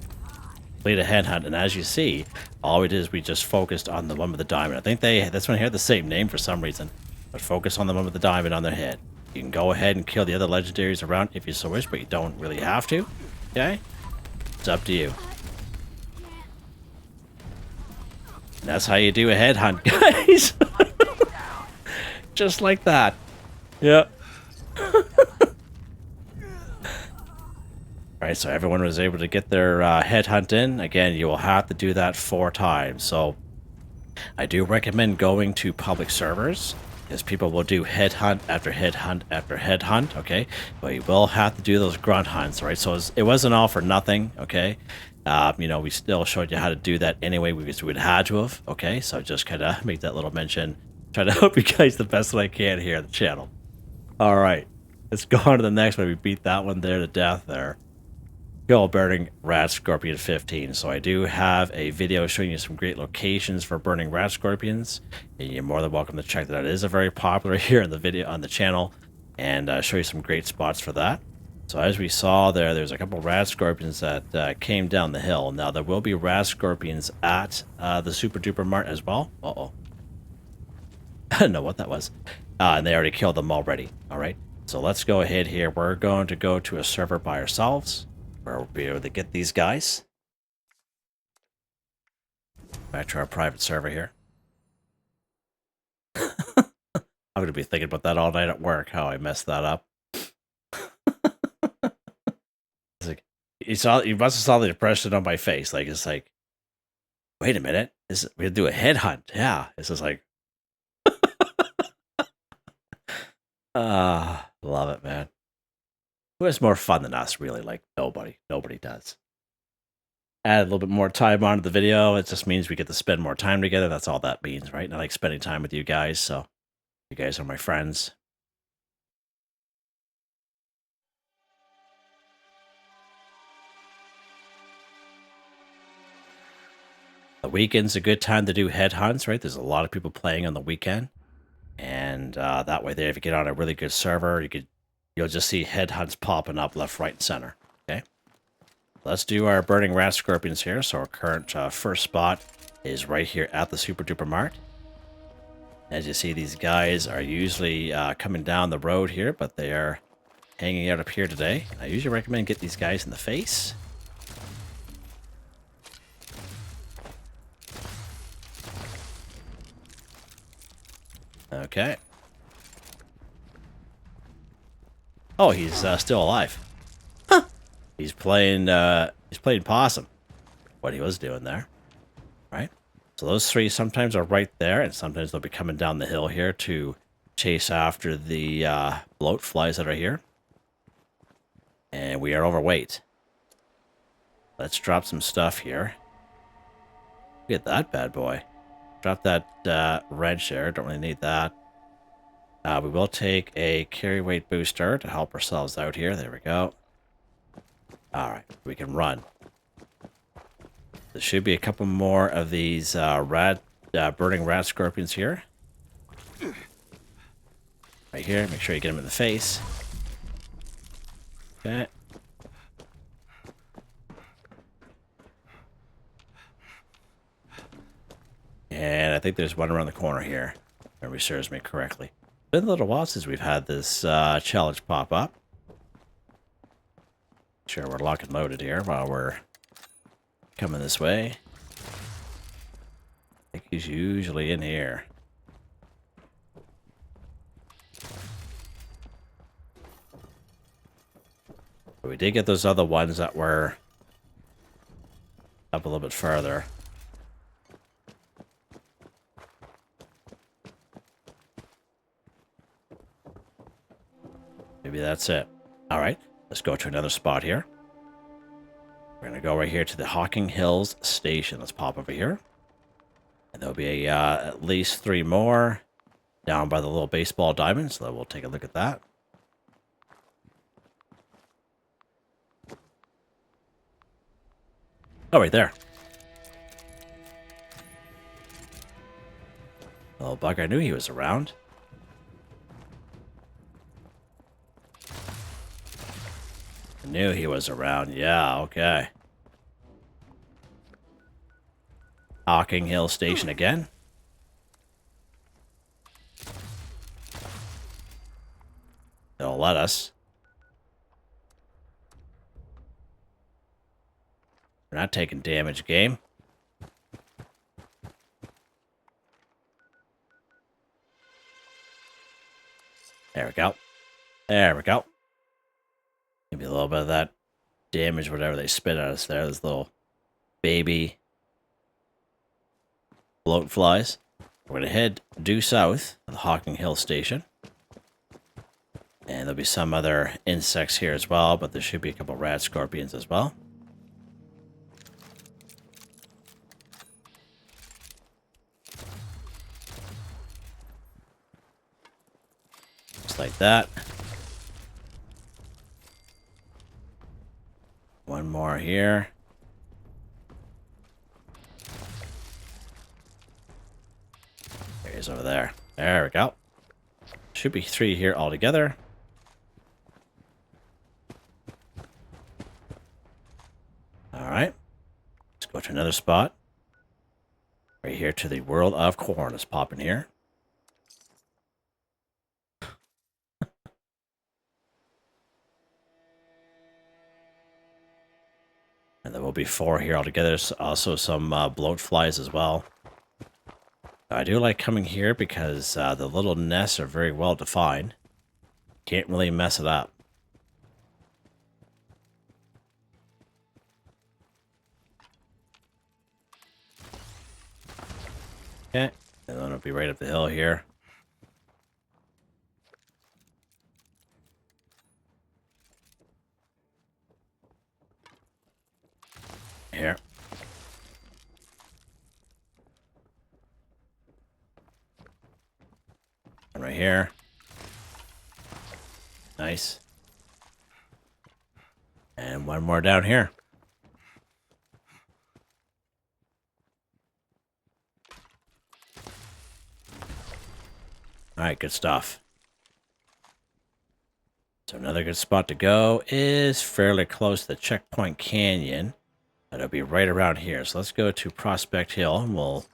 Complete a headhunt, and as you see, all we did is we just focused on the one with the diamond. I think this one here had the same name for some reason, but focus on the one with the diamond on their head. You can go ahead and kill the other legendaries around if you so wish, but you don't really have to. Okay? It's up to you. And that's how you do a headhunt, guys. Just like that. Yep. Alright, so everyone was able to get their headhunt in. Again, you will have to do that 4 times. So I do recommend going to public servers, because people will do headhunt after headhunt after headhunt, okay? But you will have to do those grunt hunts, right? So it wasn't all for nothing, okay? You know, we still showed you how to do that anyway, because we would have to have, okay? So just kind of make that little mention. Try to help you guys the best that I can here on the channel. All right, let's go on to the next one. We beat that one there to death there. Kill burning Radscorpion 15. So I do have a video showing you some great locations for burning Radscorpions, and you're more than welcome to check that out. It is a very popular here in the video on the channel, and show you some great spots for that. So as we saw there's a couple Radscorpions that came down the hill. Now there will be Radscorpions at the Super Duper Mart as well. Uh-oh. I don't know what that was. And they already killed them already. All right. So let's go ahead here. We're going to go to a server by ourselves, where we'll be able to get these guys. Back to our private server here. I'm going to be thinking about that all night at work, how I messed that up. It's like, you must have saw the depression on my face. Like, it's like, wait a minute. We're going to do a headhunt. Yeah. It's just like, love it, man. Who has more fun than us, really? Like, nobody. Nobody does. Add a little bit more time onto the video. It just means we get to spend more time together. That's all that means, right? And I like spending time with you guys, so you guys are my friends. The weekend's a good time to do headhunts, right? There's a lot of people playing on the weekend. And that way there, if you get on a really good server, you'll just see headhunts popping up left, right, and center. Okay, let's do our burning Radscorpions here. So our current first spot is right here at the Super Duper Mart. As you see, these guys are usually coming down the road here, but they are hanging out up here today. I usually recommend get these guys in the face. Okay. Oh, he's still alive. Huh. He's playing possum. What he was doing there. Right? So those three sometimes are right there, and sometimes they'll be coming down the hill here to chase after the bloat flies that are here. And we are overweight. Let's drop some stuff here. Look at that bad boy. Drop that wrench there. Don't really need that. We will take a carry weight booster to help ourselves out here. There we go. Alright, we can run. There should be a couple more of these burning Radscorpions here. Right here. Make sure you get them in the face. Okay. And I think there's one around the corner here, if memory serves me correctly. It's been a little while since we've had this challenge pop up. Sure, we're locked and loaded here while we're coming this way. I think he's usually in here. But we did get those other ones that were up a little bit further. Maybe that's it. All right, let's go to another spot here. We're going to go right here to the Hocking Hills Station. Let's pop over here. And there'll be at least 3 more down by the little baseball diamond. So we'll take a look at that. Oh, right there. Little bug, I knew he was around. I knew he was around. Yeah, okay. Hocking Hill Station again. They'll let us. We're not taking damage, game. There we go. There we go. Maybe a little bit of that damage, whatever they spit at us there. This little baby bloat flies. We're going to head due south to the Hocking Hill Station. And there'll be some other insects here as well, but there should be a couple Radscorpions as well. Just like that. One more here. There he is over there. There we go. Should be 3 here altogether. Alright. Let's go to another spot. Right here to the World of Corn. Let's pop in here. And there will be 4 here altogether. There's also some bloat flies as well. I do like coming here because the little nests are very well defined. Can't really mess it up. Okay, and then it'll be right up the hill here. Here. And right here. Nice. And one more down here. Alright, good stuff. So another good spot to go is fairly close to the Checkpoint Canyon. It'll be right around here. So let's go to Prospect Hill, and we'll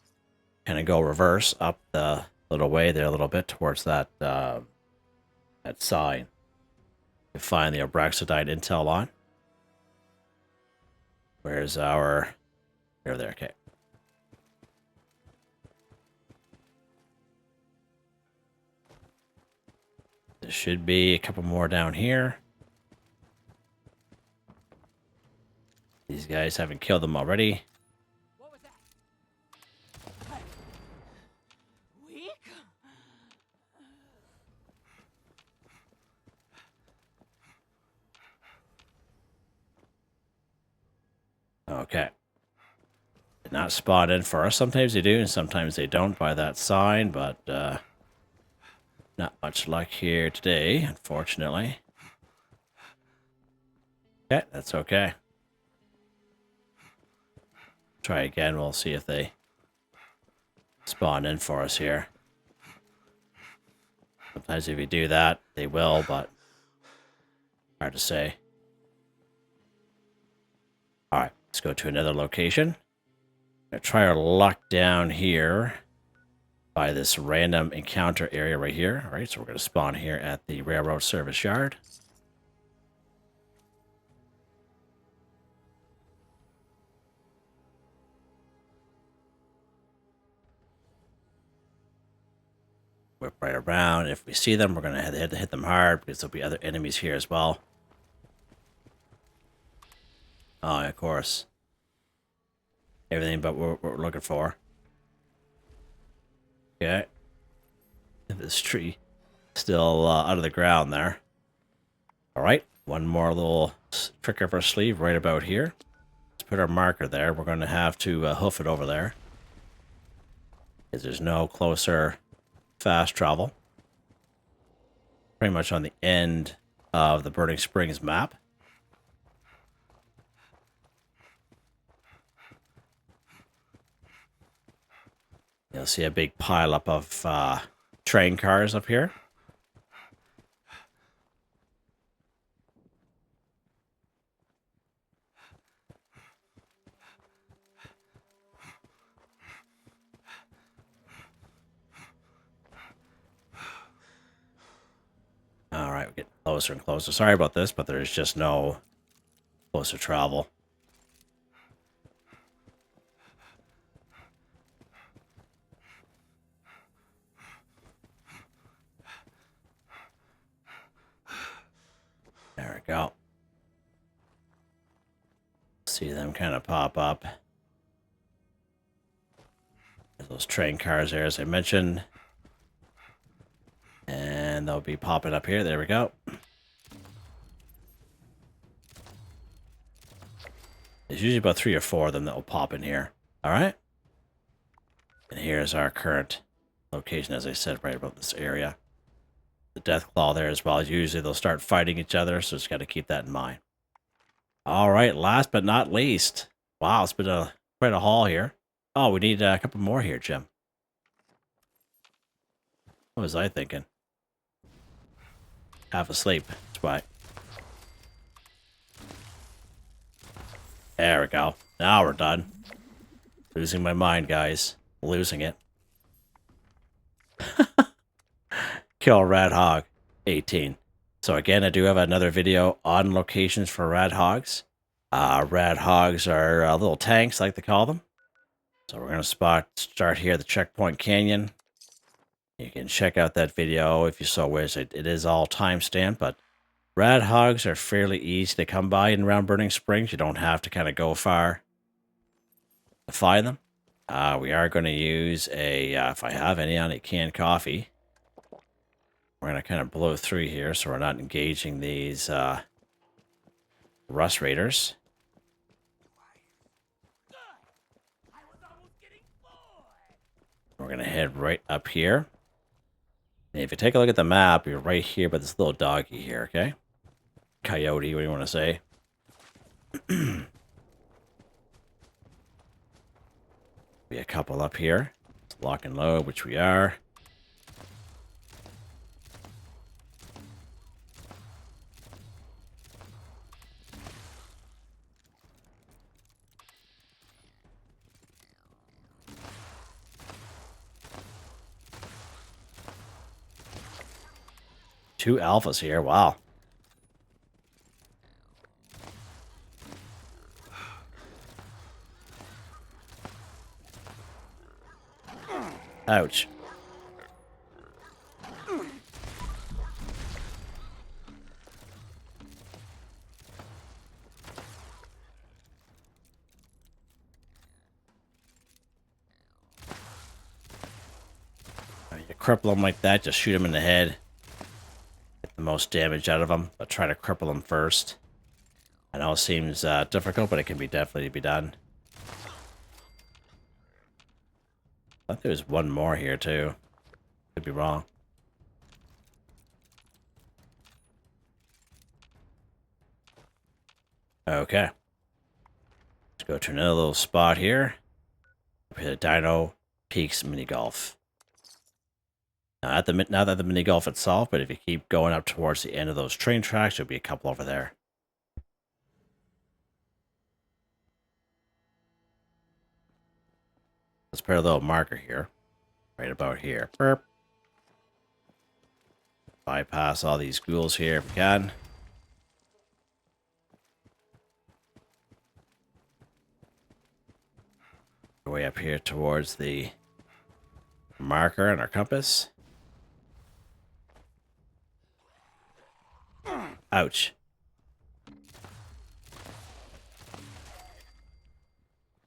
kind of go reverse up the little way there a little bit towards that that sign. You find the Abraxodite intel on. Where's our... Over there, okay. There should be a couple more down here. These guys haven't killed them already. What was that? Weak? Okay. Did not spawn in for us. Sometimes they do and sometimes they don't by that sign, but not much luck here today, unfortunately. Okay, that's okay. Try again. We'll see if they spawn in for us here. Sometimes if you do that, they will, but hard to say. Alright, let's go to another location. I'm going to try our luck down here by this random encounter area right here. Alright, so we're going to spawn here at the railroad service yard. Whip right around. If we see them, we're going to have to hit them hard because there'll be other enemies here as well. Oh, of course. Everything but what we're looking for. Okay. This tree still out of the ground there. Alright, one more little trick up our sleeve right about here. Let's put our marker there. We're going to have to hoof it over there, because there's no closer fast travel. Pretty much on the end of the Burning Springs map. You'll see a big pileup of train cars up here. Alright, we're getting closer and closer. Sorry about this, but there's just no closer travel. There we go. See them kind of pop up. There's those train cars there, as I mentioned. And they'll be popping up here. There we go. There's usually about 3 or 4 of them that will pop in here. Alright? And here's our current location, as I said, right about this area. The Deathclaw there as well. Usually they'll start fighting each other, so just got to keep that in mind. Alright, last but not least. Wow, it's been quite a haul here. Oh, we need a couple more here, Jim. What was I thinking? Half asleep. That's why. There we go. Now we're done. Losing my mind, guys. Losing it. Kill Radhog 18. So again, I do have another video on locations for Radhogs. Radhogs are little tanks, like they call them. So we're going to start here at the Checkpoint Canyon. You can check out that video if you so wish. It is all timestamped, but Radhogs are fairly easy to come by in around Burning Springs. You don't have to kind of go far to find them. We are going to use if I have any on it, canned coffee. We're going to kind of blow through here so we're not engaging these Rust Raiders. We're going to head right up here. And if you take a look at the map, you're right here by this little doggy here, okay? Coyote, what do you want to say? Be a couple up here. Lock and load, which we are. Two alphas here, wow. Ouch. cripple them like that, just shoot them in the head. Get the most damage out of them, but try to cripple them first. I know it seems difficult, but it can be definitely be done. I thought there was one more here too. Could be wrong. Okay. Let's go to another little spot here. Up here, Dino Peaks Mini Golf. Now, not that the mini golf itself, but if you keep going up towards the end of those train tracks, there'll be a couple over there. Let's put a little marker here. Right about here. Burp. Bypass all these ghouls here if we can. Way up here towards the marker and our compass. Ouch.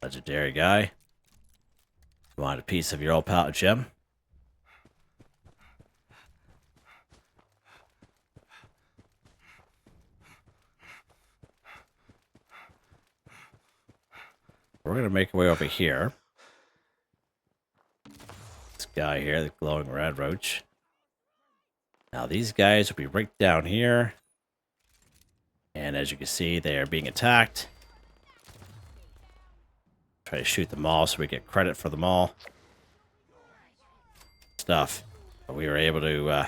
Legendary guy. You want a piece of your old pal gem? We're going to make our way over here. This guy here, the glowing red roach. Now these guys will be right down here. And as you can see, they are being attacked. Try to shoot them all so we get credit for them all. Stuff. But we were able to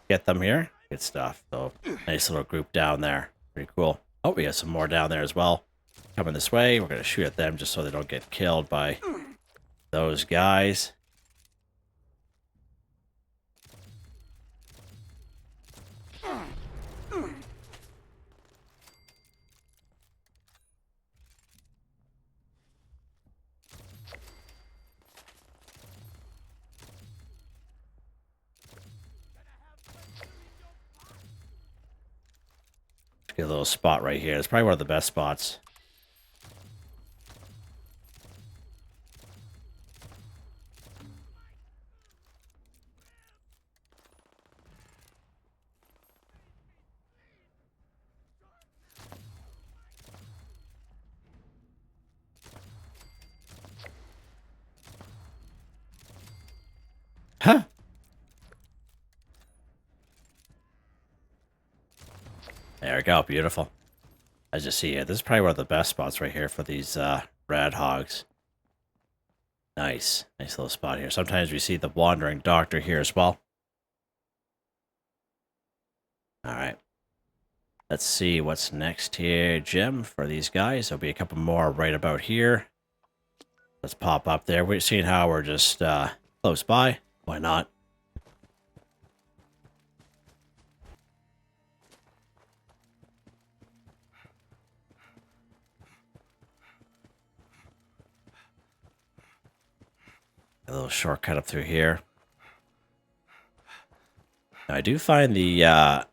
get them here. Good stuff. So, nice little group down there. Pretty cool. Oh, we have some more down there as well. Coming this way. We're going to shoot at them just so they don't get killed by those guys. Get a little spot right here. It's probably one of the best spots. Huh? There we go. Beautiful. As you see here, this is probably one of the best spots right here for these Radhogs. Nice. Nice little spot here. Sometimes we see the Wandering Doctor here as well. Alright. Let's see what's next here, Jim, for these guys. There'll be a couple more right about here. Let's pop up there. We're seeing how we're just close by. Why not? A little shortcut up through here. Now, I do find the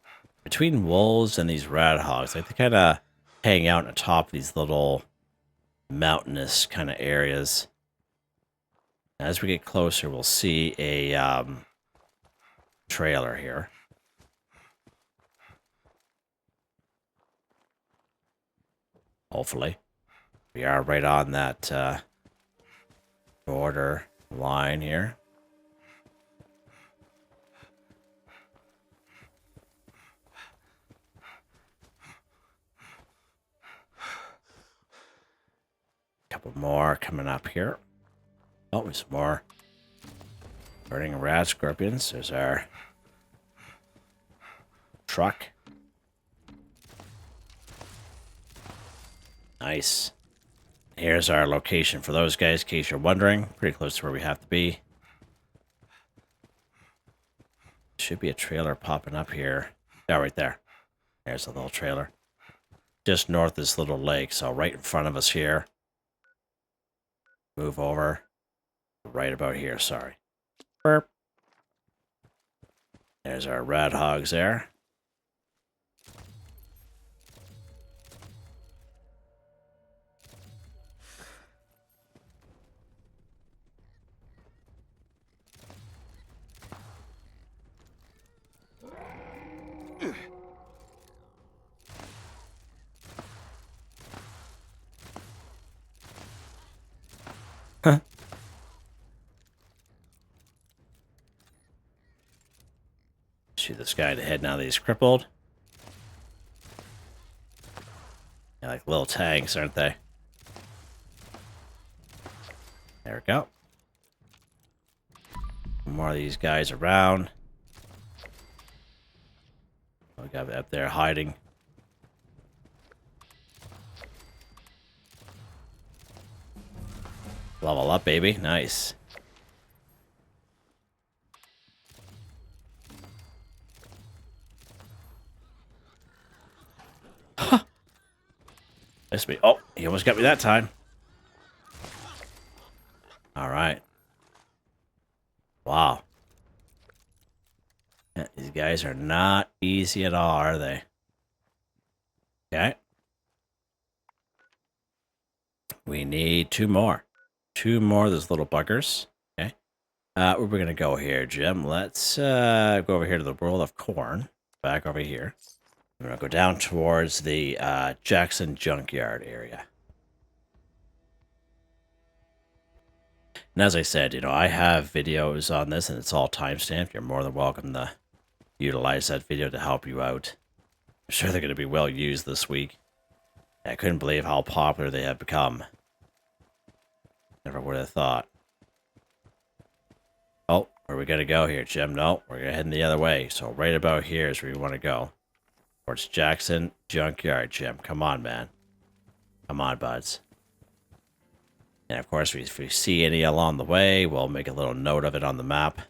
between wolves and these Radhogs, like they kind of hang out on top of these little mountainous kind of areas. As we get closer, we'll see a trailer here. Hopefully, we are right on that border line here. Couple more coming up here. Oh, there's more burning Radscorpions. There's our truck. Nice. Here's our location for those guys, in case you're wondering. Pretty close to where we have to be. Should be a trailer popping up here. Oh, right there. There's a little trailer. Just north of this little lake, so right in front of us here. Move over. Right about here, sorry. Burp. There's our Radhogs there. guy in the head now that he's crippled. They're like little tanks, aren't they? There we go. More of these guys around. We got up there hiding. Level up, baby. Nice. Huh. Missed me. Oh, he almost got me that time. All right. Wow. Yeah, these guys are not easy at all, are they? Okay. We need 2 more. 2 more of those little buggers. Okay. Where we're going to go here, Jim? Let's go over here to the world of corn. Back over here. We're going to go down towards the Jackson Junkyard area. And as I said, you know, I have videos on this and it's all timestamped. You're more than welcome to utilize that video to help you out. I'm sure they're going to be well used this week. I couldn't believe how popular they have become. Never would have thought. Oh, where are we going to go here, Jim? No, we're going to head the other way. So right about here is where we want to go. Towards Jackson Junkyard, Jim. Come on, man. Come on, buds. And of course, if we see any along the way, we'll make a little note of it on the map.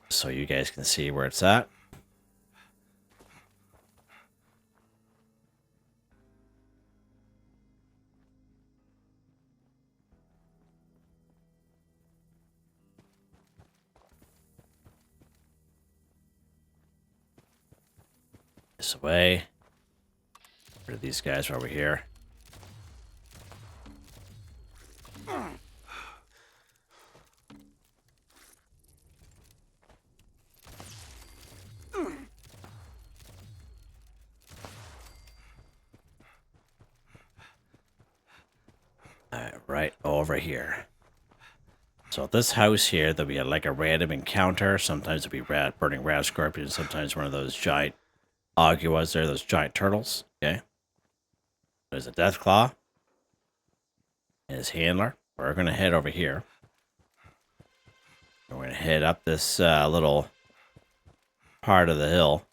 So you guys can see where it's at. This way. Where are these guys over here? Right over here. So at this house here, there'll be like a random encounter. Sometimes it'll be burning Radscorpion. Sometimes one of those giant Aguas there, those giant turtles. Okay. There's a Deathclaw. And his handler. We're going to head over here. We're going to head up this little part of the hill.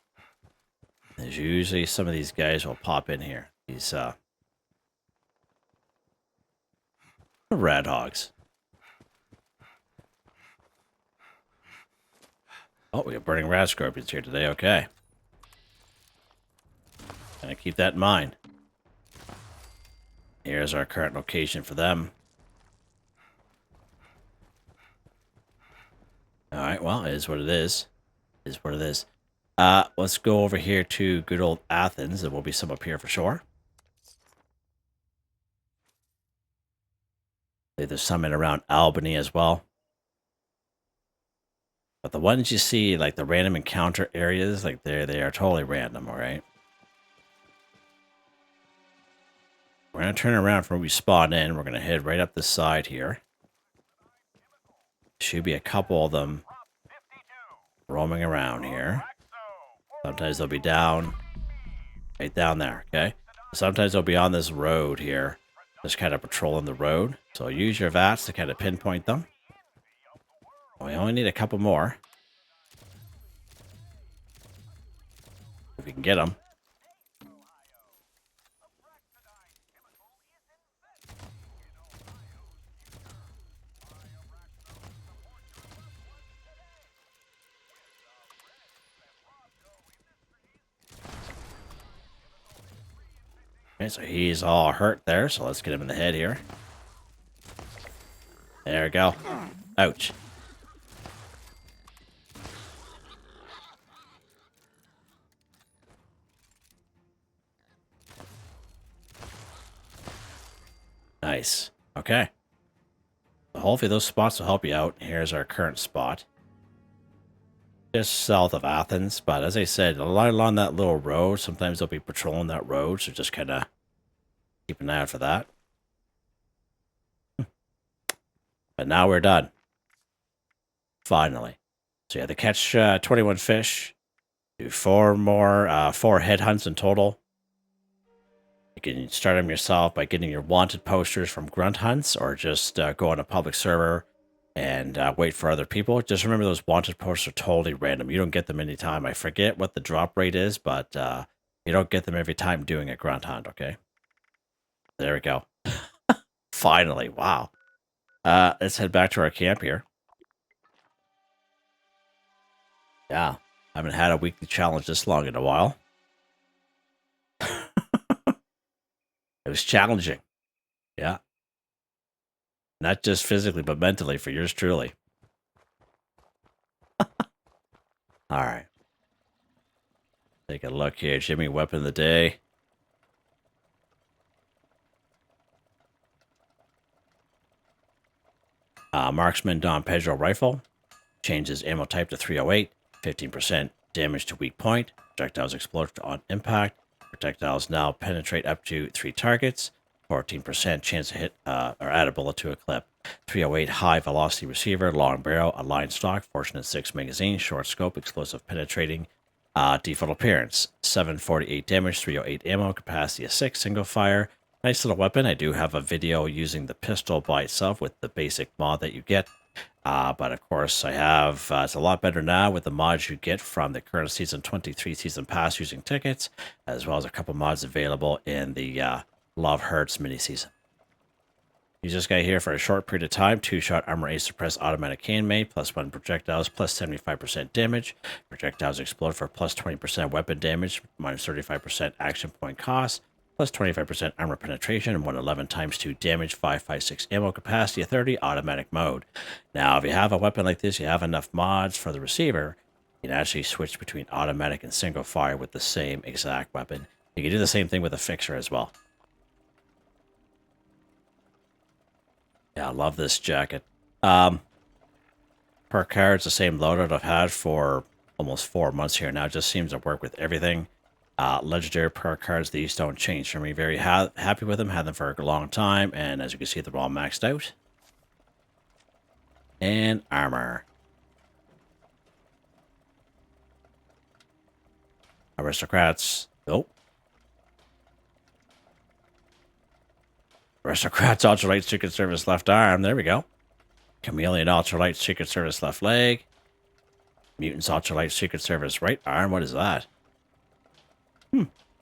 There's usually some of these guys will pop in here. These Radhogs. Oh, we got burning Radscorpions here today. Okay. Gonna keep that in mind. Here's our current location for them. Alright, well, it is what it is. It is what it is. Let's go over here to good old Athens. There will be some up here for sure. There's some in around Albany as well. But the ones you see, like the random encounter areas, like they are totally random, alright? We're going to turn around from where we spawned in. We're going to head right up this side here. Should be a couple of them roaming around here. Sometimes they'll be down, right down there, okay? Sometimes they'll be on this road here, just kind of patrolling the road. So use your VATS to kind of pinpoint them. We only need a couple more. If we can get them. Okay, so he's all hurt there, so let's get him in the head here. There we go. Ouch. Nice. Okay. So hopefully those spots will help you out. Here's our current spot. Just south of Athens, but as I said, a lot along that little road. Sometimes they'll be patrolling that road, so just kind of keep an eye out for that. But now we're done. Finally. So you had to catch 21 fish. Do 4 more, 4 headhunts in total. You can start them yourself by getting your wanted posters from Grunt hunts, or just go on a public server and wait for other people. Just remember, those wanted posters are totally random. You don't get them anytime. I forget what the drop rate is, but you don't get them every time doing a Grunt hunt, okay? There we go. Finally, wow. Let's head back to our camp here. Yeah, I haven't had a weekly challenge this long in a while. It was challenging. Yeah. Not just physically, but mentally for yours truly. All right. Take a look here. Jimmy, weapon of the day. Marksman Don Pedro rifle. Changes ammo type to 308. 15% damage to weak point. Projectiles explode on impact. Projectiles now penetrate up to 3 targets. 14% chance to hit or add a bullet to a clip. 308 high velocity receiver, long barrel, aligned stock, fortunate 6 magazine, short scope, explosive penetrating, default appearance. 748 damage, 308 ammo, capacity of 6, single fire. Nice little weapon. I do have a video using the pistol by itself with the basic mod that you get. But of course, I have it's a lot better now with the mods you get from the current season 23 season pass using tickets, as well as a couple mods available in the Love Hurts mini season. Use this guy here for a short period of time. 2-shot armor ace suppress automatic cane made, +1 projectiles, +75% damage. Projectiles explode for +20% weapon damage, -35% action point cost, +25% armor penetration, and 111 times 2 damage, 556 ammo, capacity of 30, automatic mode. Now, if you have a weapon like this, you have enough mods for the receiver, you can actually switch between automatic and single fire with the same exact weapon. You can do the same thing with a fixer as well. Yeah, I love this jacket. Perk cards, the same loadout I've had for almost 4 months here now. Just seems to work with everything. Legendary perk cards, these don't change for me. Very happy with them. Had them for a long time. And as you can see, they're all maxed out. And armor. Aristocrats. Nope. Aristocrats, ultralight, Secret Service left arm. There we go. Chameleon, ultralight, Secret Service left leg. Mutants, ultralight, Secret Service right arm. What is that?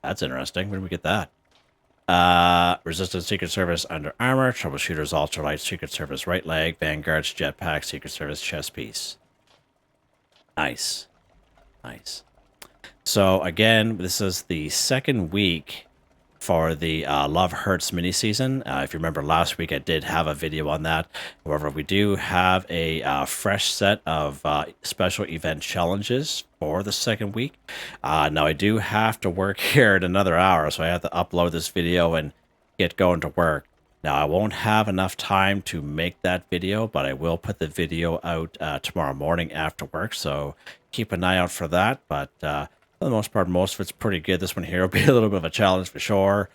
That's interesting. Where did we get that? Resistance, Secret Service under armor. Troubleshooters, ultralight, Secret Service right leg. Vanguards, jetpack, Secret Service chest piece. Nice. Nice. So again, this is the second week for the Love Hurts mini season. If you remember last week, I did have a video on that. However, we do have a fresh set of special event challenges for the second week. Now, I do have to work here in another hour, so I have to upload this video and get going to work. Now, I won't have enough time to make that video, but I will put the video out tomorrow morning after work, so keep an eye out for that. But for the most part, most of it's pretty good. This one here will be a little bit of a challenge for sure.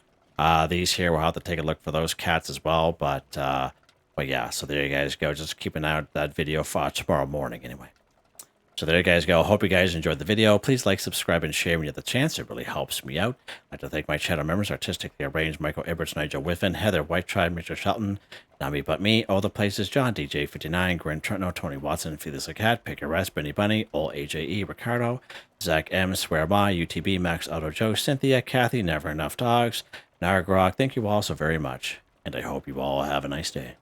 These here, we'll have to take a look for those cats as well. But yeah, so there you guys go. Just keep an eye out that video for tomorrow morning anyway. So there you guys go. Hope you guys enjoyed the video. Please like, subscribe, and share when you have the chance. It really helps me out. I'd like to thank my channel members, Artistically Arranged, Michael Eberts, Nigel Wiffen, Heather, Whitetribe, Mr. Shelton, Not Me But Me, All the Places, John, DJ59, Grunt, Trentno, Tony Watson, Felix the Cat, Pick a Rest, Benny Bunny, Old AJE, Ricardo, Zach M, Swear By, UTB, Max Auto Joe, Cynthia, Kathy, Never Enough Dogs, Nargrog. Thank you all so very much, and I hope you all have a nice day.